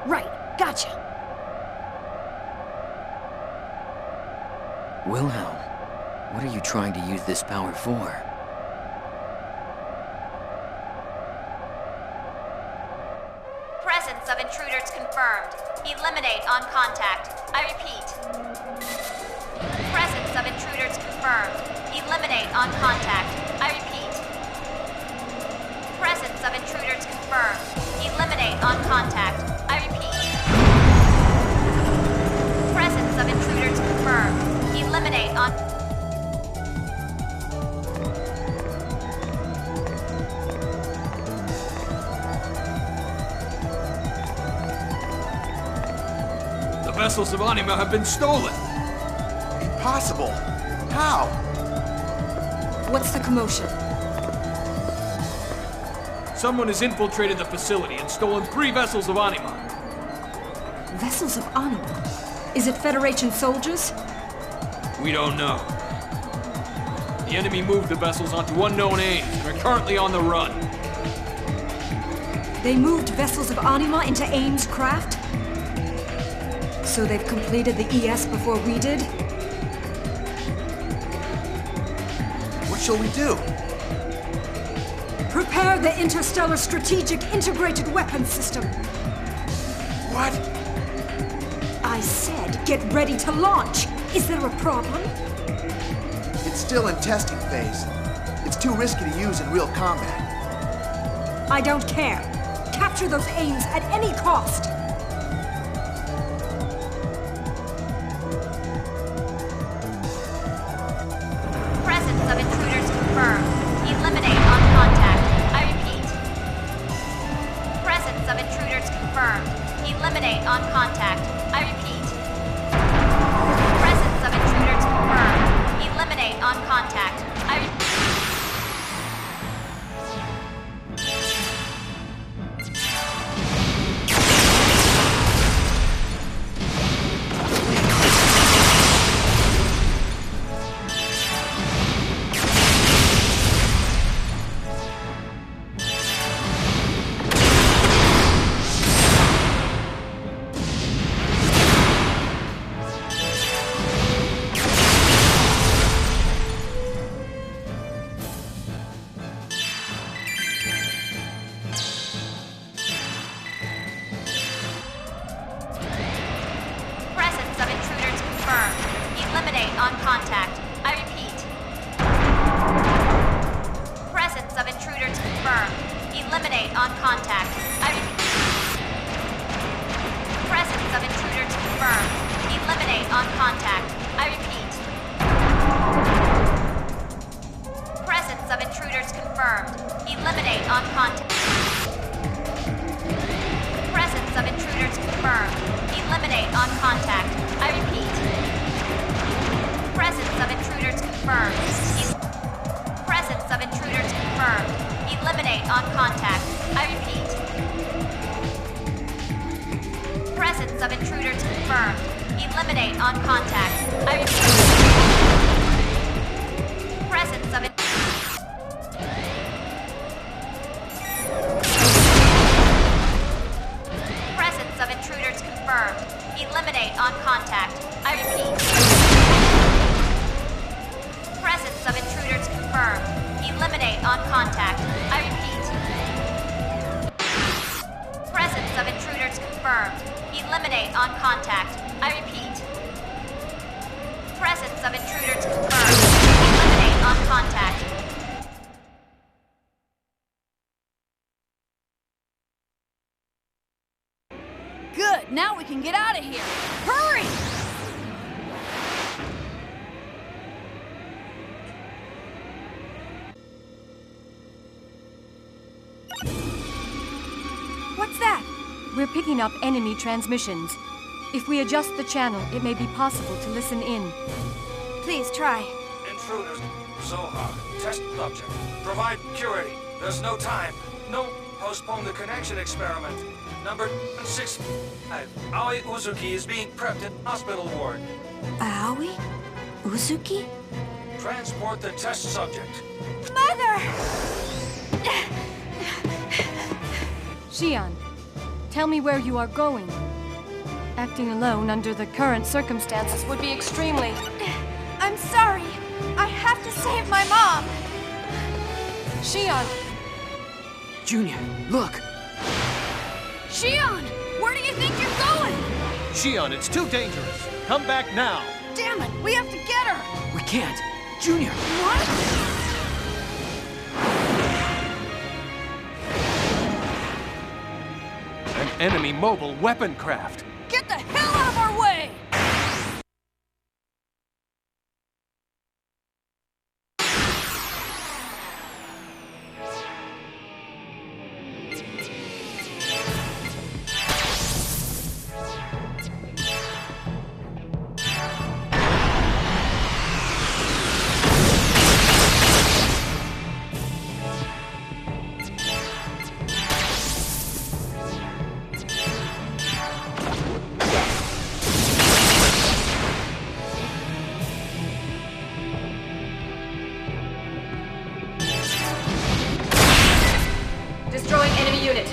Right, gotcha. Wilhelm, what are you trying to use this power for? Presence of intruders confirmed. Eliminate on contact. I repeat. Presence of intruders confirmed. Eliminate on contact. I repeat. Presence of intruders confirmed. Eliminate on contact. I repeat. Presence of intruders confirmed. Eliminate on... The vessels of Anima have been stolen! Impossible! How? What's the commotion? Someone has infiltrated the facility and stolen 3 vessels of Anima. Vessels of Anima? Is it Federation soldiers? We don't know. The enemy moved the vessels onto unknown aims and are currently on the run. They moved vessels of Anima into Ames' craft? So they've completed the ES before we did? What shall we do? Prepare the Interstellar Strategic Integrated Weapons System. What? I said get ready to launch. Is there a problem? It's still in testing phase. It's too risky to use in real combat. I don't care. Capture those aims at any cost. Presence of intruders confirmed. Eliminate on contact. I repeat. Presence of intruders confirmed. Eliminate on contact. I repeat. Presence of intruders confirmed. Eliminate on contact. I repeat. Good, now we can get out of here. Hurry! What's that? We're picking up enemy transmissions. If we adjust the channel, it may be possible to listen in. Please try. Intruders. Zohar. Test subject. Provide purity. There's no time. No postpone the connection experiment. Number 6. Aoi Uzuki is being prepped in hospital ward. Aoi? Uzuki? Transport the test subject. Mother! Xion, tell me where you are going. Acting alone under the current circumstances would be extremely... I'm sorry. I have to save my mom. Xion! Junior, look! Xion! Where do you think you're going? Xion, it's too dangerous. Come back now. Damn it! We have to get her! We can't! Junior! What? An enemy mobile weapon craft. Get the hell out of our way! Destroying enemy unit.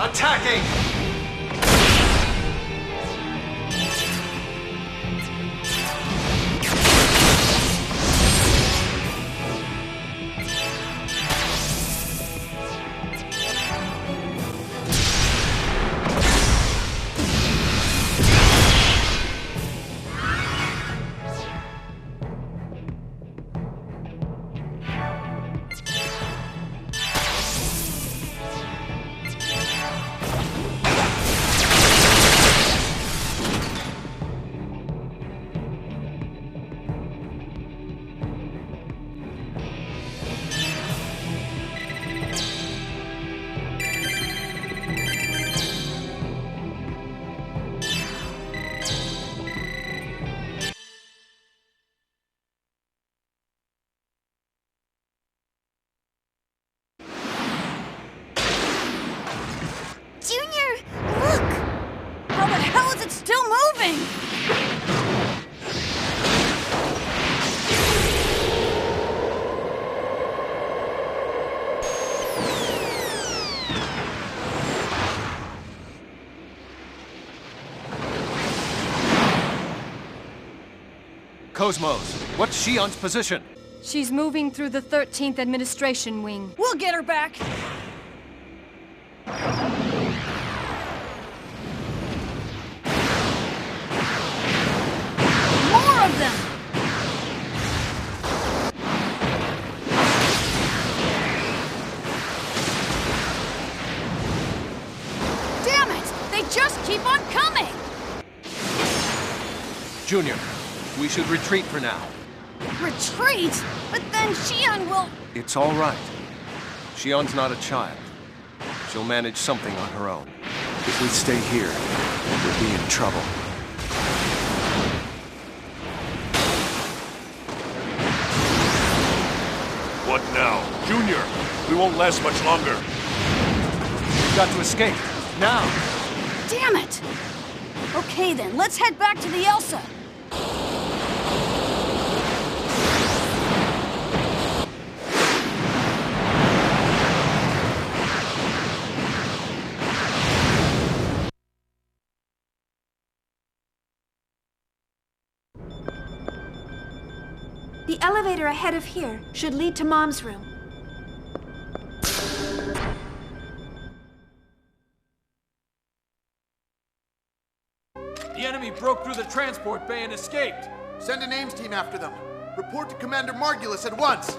Attacking! Junior, look! How the hell is it still moving? Cosmos, what's Xion's position? She's moving through the 13th Administration Wing. We'll get her back. More of them! Damn it! just keep on coming! Junior, we should retreat for now. Retreat? But then Xion will... It's all right. Xion's not a child. She'll manage something on her own. If we stay here, we'll be in trouble. What now? Junior, we won't last much longer. We've got to escape. Now! Damn it! Okay then, let's head back to the Elsa. The elevator ahead of here should lead to Mom's room. The enemy broke through the transport bay and escaped. Send an AIMS team after them. Report to Commander Margulis at once.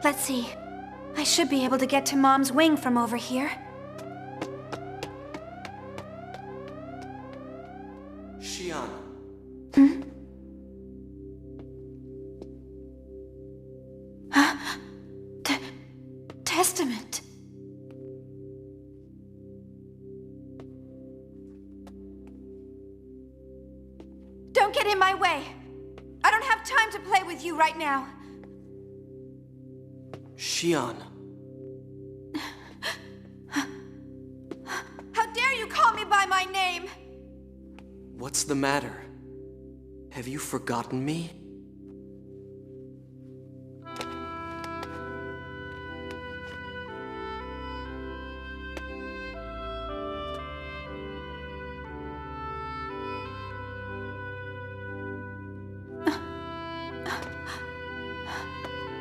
Let's see. I should be able to get to Mom's wing from over here. Xion. Hmm? Testament. Don't get in my way. I don't have time to play with you right now. Xion. How dare you call me by my name? What's the matter? Have you forgotten me?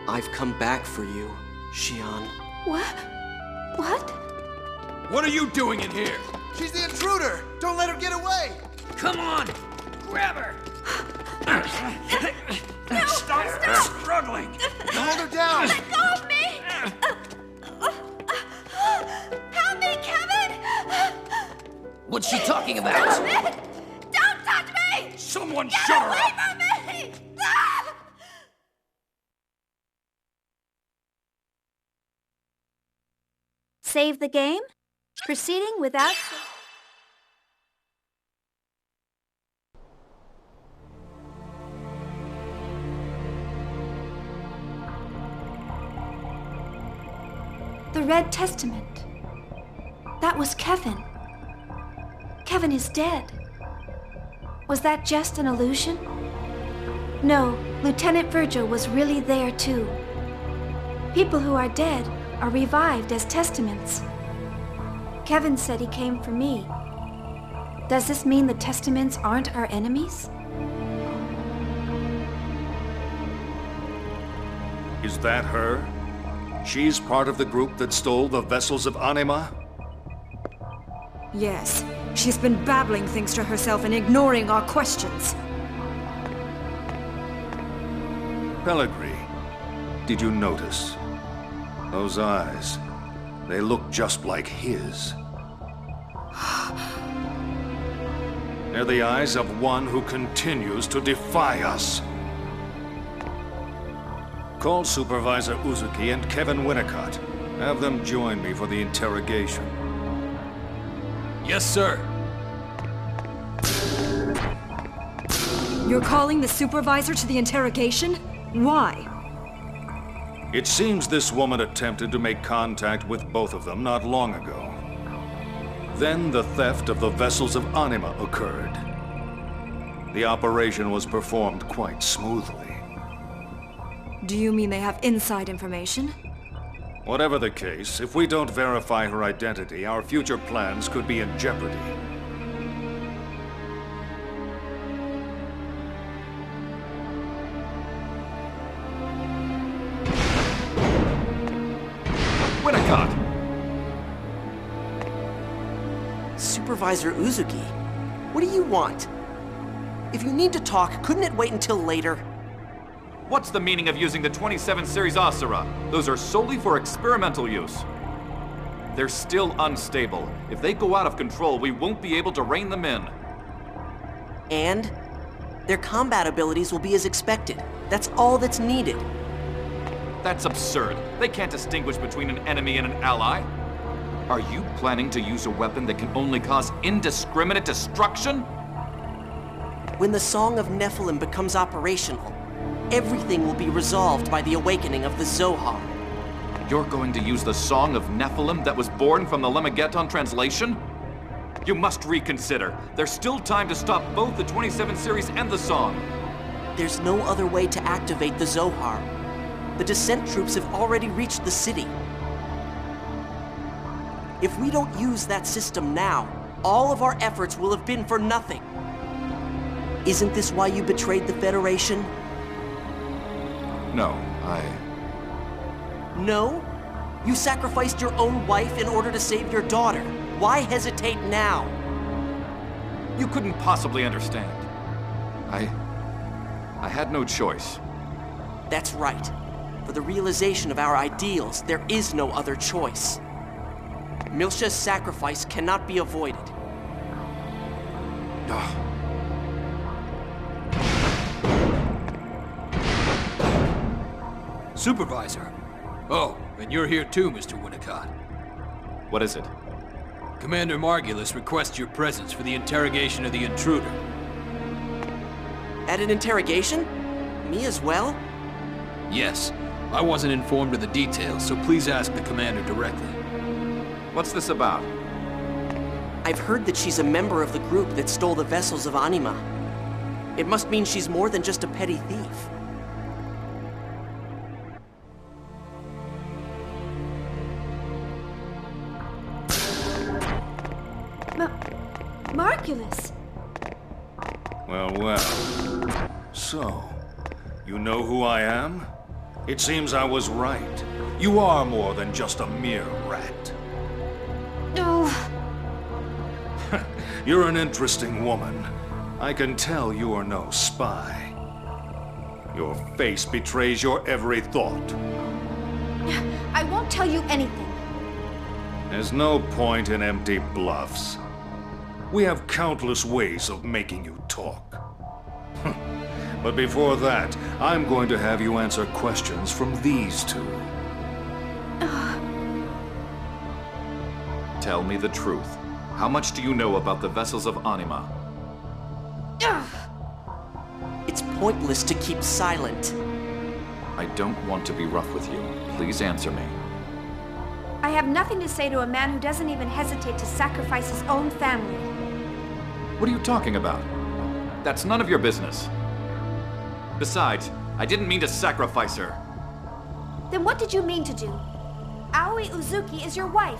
I've come back for you, Xion. What? What? What are you doing in here? She's the intruder! Don't let her get away! Come on! Grab her! No, Stop struggling! Hold her down! Let go of me! Help me, Kevin! What's she talking about? Stop it! Don't touch me! Someone Get shut her away up! from me! Ah! Save the game? Proceeding without... The Red Testament. That was Kevin. Kevin is dead. Was that just an illusion? No, Lieutenant Virgil was really there too. People who are dead are revived as testaments. Kevin said he came for me. Does this mean the testaments aren't our enemies? Is that her? She's part of the group that stole the vessels of Anima? Yes. She's been babbling things to herself and ignoring our questions. Pellegrini, did you notice? Those eyes, they look just like his. They're the eyes of one who continues to defy us. Call Supervisor Uzuki and Kevin Winnicott. Have them join me for the interrogation. Yes, sir. You're calling the supervisor to the interrogation? Why? It seems this woman attempted to make contact with both of them not long ago. Then the theft of the vessels of Anima occurred. The operation was performed quite smoothly. Do you mean they have inside information? Whatever the case, if we don't verify her identity, our future plans could be in jeopardy. Winnicott! Supervisor Uzuki, what do you want? If you need to talk, couldn't it wait until later? What's the meaning of using the 27 series Asura? Those are solely for experimental use. They're still unstable. If they go out of control, we won't be able to rein them in. And their combat abilities will be as expected. That's all that's needed. That's absurd. They can't distinguish between an enemy and an ally. Are you planning to use a weapon that can only cause indiscriminate destruction? When the Song of Nephilim becomes operational, everything will be resolved by the awakening of the Zohar. You're going to use the Song of Nephilim that was born from the Lemmageddon translation? You must reconsider. There's still time to stop both the 27 series and the Song. There's no other way to activate the Zohar. The Descent troops have already reached the city. If we don't use that system now, all of our efforts will have been for nothing. Isn't this why you betrayed the Federation? No, No? You sacrificed your own wife in order to save your daughter. Why hesitate now? You couldn't possibly understand. I had no choice. That's right. For the realization of our ideals, there is no other choice. Milsha's sacrifice cannot be avoided. Supervisor. Oh, and you're here too, Mr. Winnicott. What is it? Commander Margulis requests your presence for the interrogation of the intruder. At an interrogation? Me as well? Yes. I wasn't informed of the details, so please ask the commander directly. What's this about? I've heard that she's a member of the group that stole the vessels of Anima. It must mean she's more than just a petty thief. Margulis! Well. So, you know who I am? It seems I was right. You are more than just a mere rat. No. You're an interesting woman. I can tell you are no spy. Your face betrays your every thought. I won't tell you anything. There's no point in empty bluffs. We have countless ways of making you talk. But before that, I'm going to have you answer questions from these two. Tell me the truth. How much do you know about the vessels of Anima? It's pointless to keep silent. I don't want to be rough with you. Please answer me. I have nothing to say to a man who doesn't even hesitate to sacrifice his own family. What are you talking about? That's none of your business. Besides, I didn't mean to sacrifice her. Then what did you mean to do? Aoi Uzuki is your wife.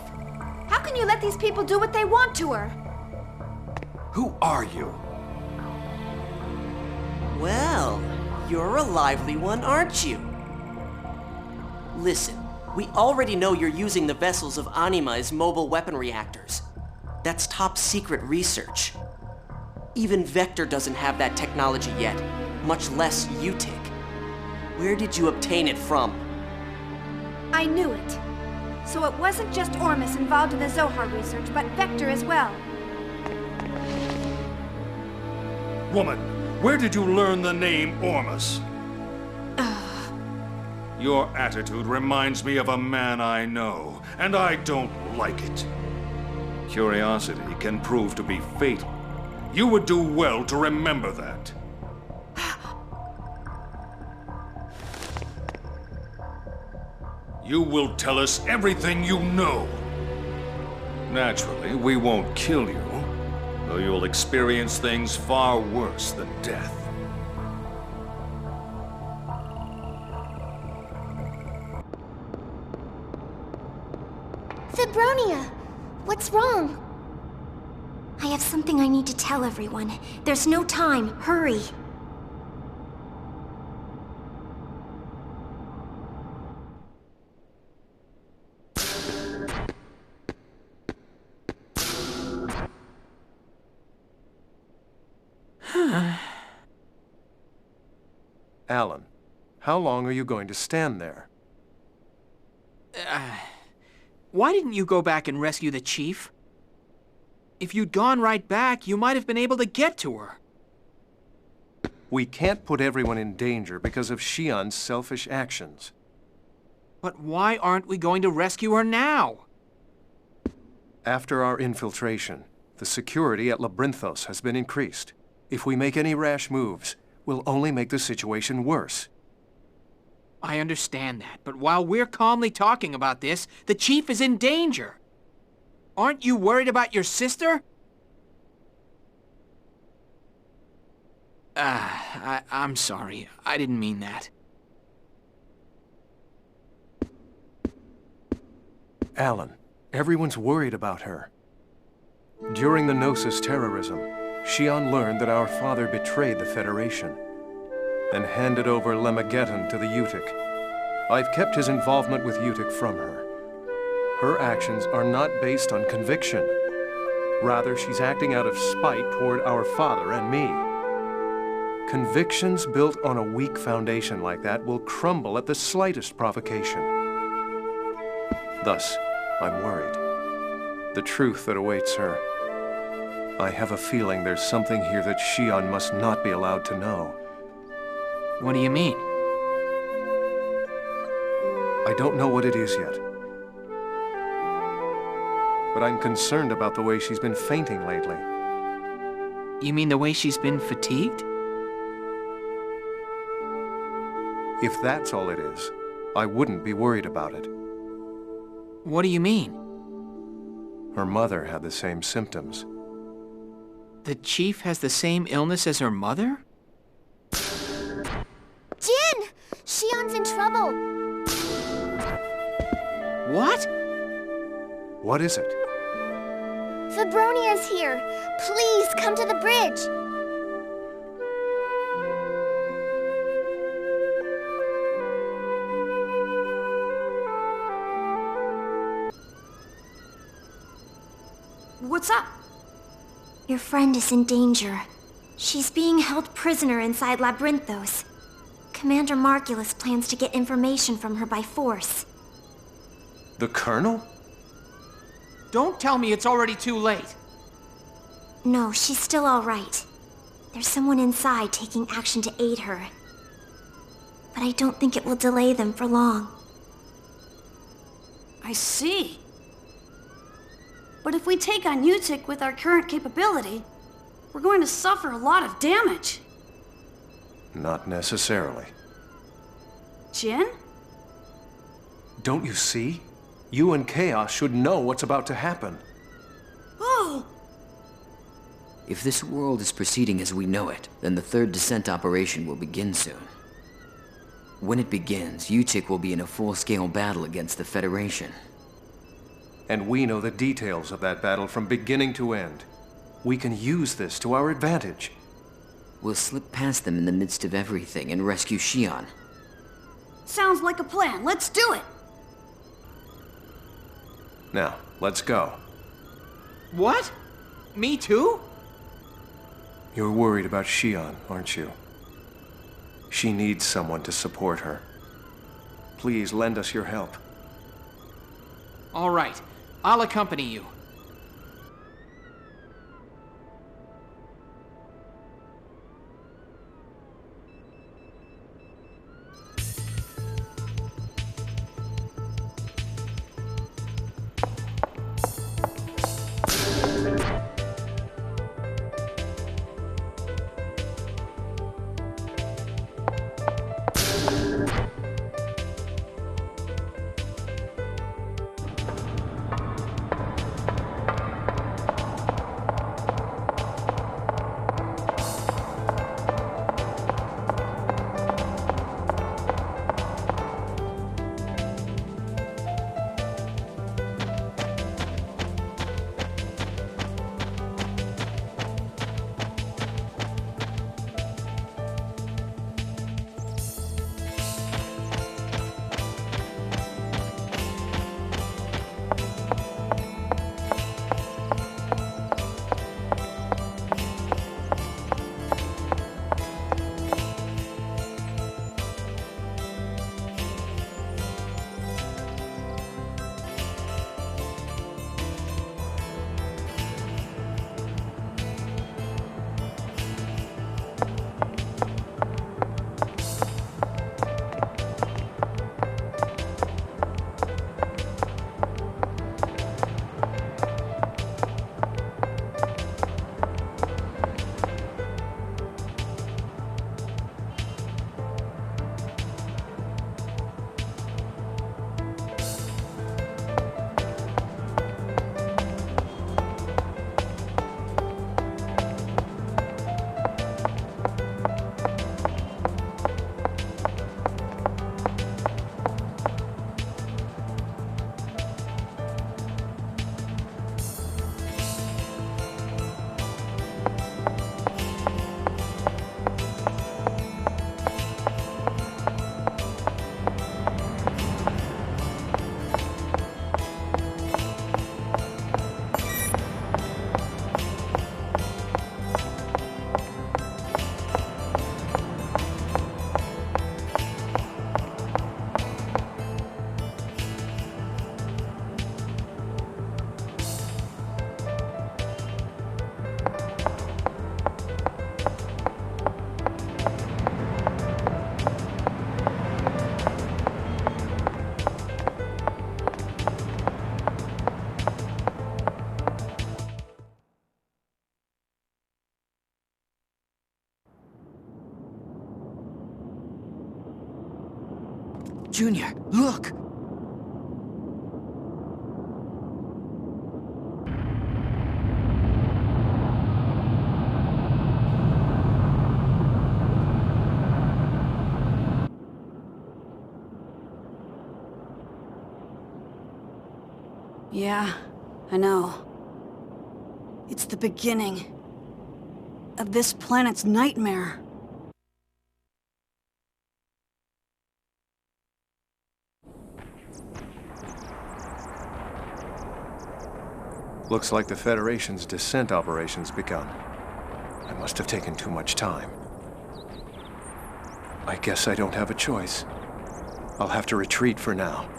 How can you let these people do what they want to her? Who are you? Well, you're a lively one, aren't you? Listen, we already know you're using the vessels of Anima as mobile weapon reactors. That's top secret research. Even Vector doesn't have that technology yet, much less UTIC. Where did you obtain it from? I knew it. So it wasn't just Ormus involved in the Zohar research, but Vector as well. Woman, where did you learn the name Ormus? Your attitude reminds me of a man I know, and I don't like it. Curiosity can prove to be fatal. You would do well to remember that. You will tell us everything you know. Naturally, we won't kill you, though you'll experience things far worse than death. Fibronia! What's wrong? I have something I need to tell everyone. There's no time. Hurry. Alan, How long are you going to stand there? Why didn't you go back and rescue the chief? If you'd gone right back, you might have been able to get to her. We can't put everyone in danger because of Shion's selfish actions. But why aren't we going to rescue her now? After our infiltration, the security at Labyrinthos has been increased. If we make any rash moves, we'll only make the situation worse. I understand that, but while we're calmly talking about this, the chief is in danger. Aren't you worried about your sister? I'm sorry. I didn't mean that. Alan, everyone's worried about her. During the Gnosis terrorism, Shion learned that our father betrayed the Federation and handed over Lemageddon to the Utic. I've kept his involvement with Utic from her. Her actions are not based on conviction. Rather, she's acting out of spite toward our father and me. Convictions built on a weak foundation like that will crumble at the slightest provocation. Thus, I'm worried. The truth that awaits her. I have a feeling there's something here that Shion must not be allowed to know. What do you mean? I don't know what it is yet. But I'm concerned about the way she's been fainting lately. You mean the way she's been fatigued? If that's all it is, I wouldn't be worried about it. What do you mean? Her mother had the same symptoms. The chief has the same illness as her mother? Jin! Shion's in trouble! What? What is it? Febronia's here! Please, come to the bridge! What's up? Your friend is in danger. She's being held prisoner inside Labyrinthos. Commander Margulis plans to get information from her by force. The Colonel? Don't tell me it's already too late. No, she's still all right. There's someone inside taking action to aid her. But I don't think it will delay them for long. I see. But if we take on Utic with our current capability, we're going to suffer a lot of damage. Not necessarily. Jin? Don't you see? You and Chaos should know what's about to happen. Oh! If this world is proceeding as we know it, then the third descent operation will begin soon. When it begins, Utic will be in a full-scale battle against the Federation. And we know the details of that battle from beginning to end. We can use this to our advantage. We'll slip past them in the midst of everything and rescue Shion. Sounds like a plan. Let's do it! Now, let's go. What? Me too? You're worried about Shion, aren't you? She needs someone to support her. Please lend us your help. All right. I'll accompany you. Junior, look! Yeah, I know. It's the beginning of this planet's nightmare. Looks like the Federation's descent operation's begun. I must have taken too much time. I guess I don't have a choice. I'll have to retreat for now.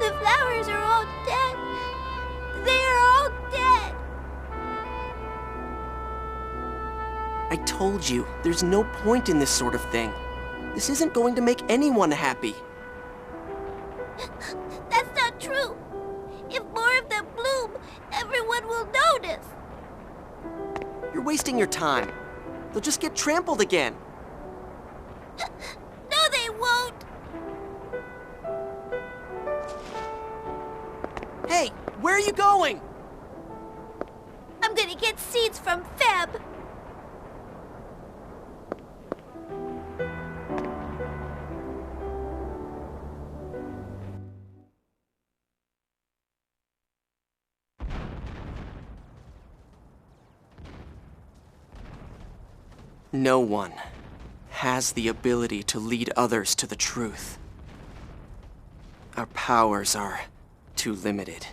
The flowers are all dead. They are all dead. I told you, there's no point in this sort of thing. This isn't going to make anyone happy. That's not true. If more of them bloom, everyone will notice. You're wasting your time. They'll just get trampled again. No, they won't. Hey, where are you going? I'm gonna get seeds from Feb. No one has the ability to lead others to the truth. Our powers are too limited.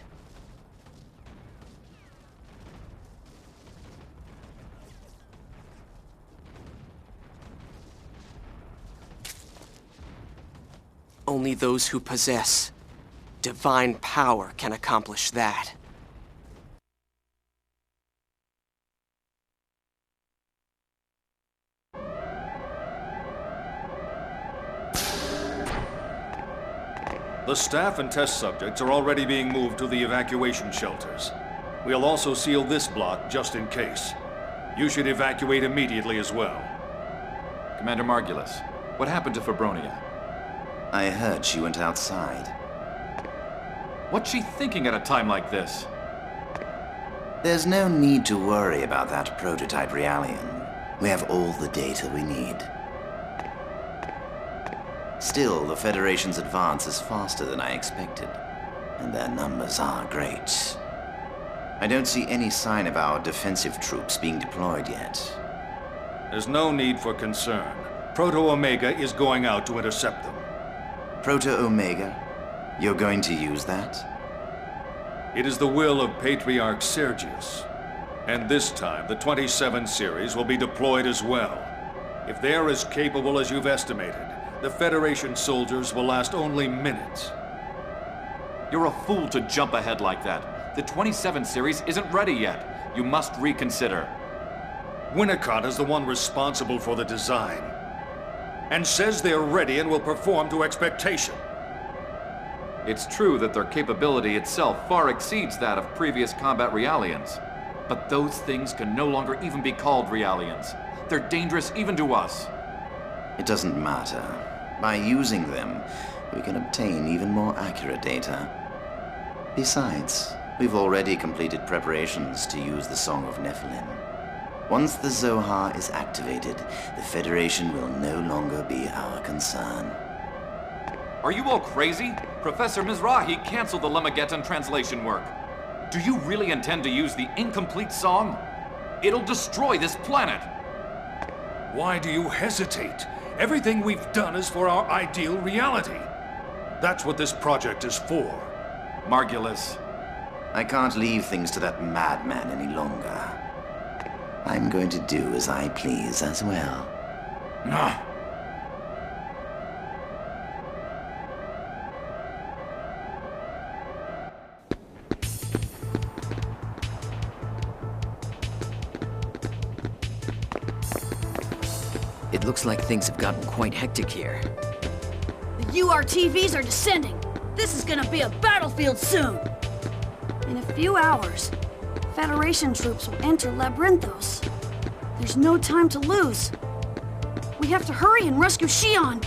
Only those who possess divine power can accomplish that. The staff and test subjects are already being moved to the evacuation shelters. We'll also seal this block just in case. You should evacuate immediately as well. Commander Margulis, what happened to Fabronia? I heard she went outside. What's she thinking at a time like this? There's no need to worry about that prototype Realian. We have all the data we need. Still, the Federation's advance is faster than I expected, and their numbers are great. I don't see any sign of our defensive troops being deployed yet. There's no need for concern. Proto-Omega is going out to intercept them. Proto-Omega? You're going to use that? It is the will of Patriarch Sergius. And this time, the 27 series will be deployed as well. If they're as capable as you've estimated, the Federation soldiers will last only minutes. You're a fool to jump ahead like that. The 27 series isn't ready yet. You must reconsider. Winnicott is the one responsible for the design, and says they're ready and will perform to expectation. It's true that their capability itself far exceeds that of previous combat Realians. But those things can no longer even be called Realians. They're dangerous even to us. It doesn't matter. By using them, we can obtain even more accurate data. Besides, we've already completed preparations to use the Song of Nephilim. Once the Zohar is activated, the Federation will no longer be our concern. Are you all crazy? Professor Mizrahi canceled the Lemageddon translation work. Do you really intend to use the incomplete song? It'll destroy this planet! Why do you hesitate? Everything we've done is for our ideal reality. That's what this project is for. Margulis. I can't leave things to that madman any longer. I I'm going to do as I please as well. No. It looks like things have gotten quite hectic here. The URTVs are descending. This is gonna be a battlefield soon. In a few hours, Federation troops will enter Labyrinthos. There's no time to lose. We have to hurry and rescue Xion.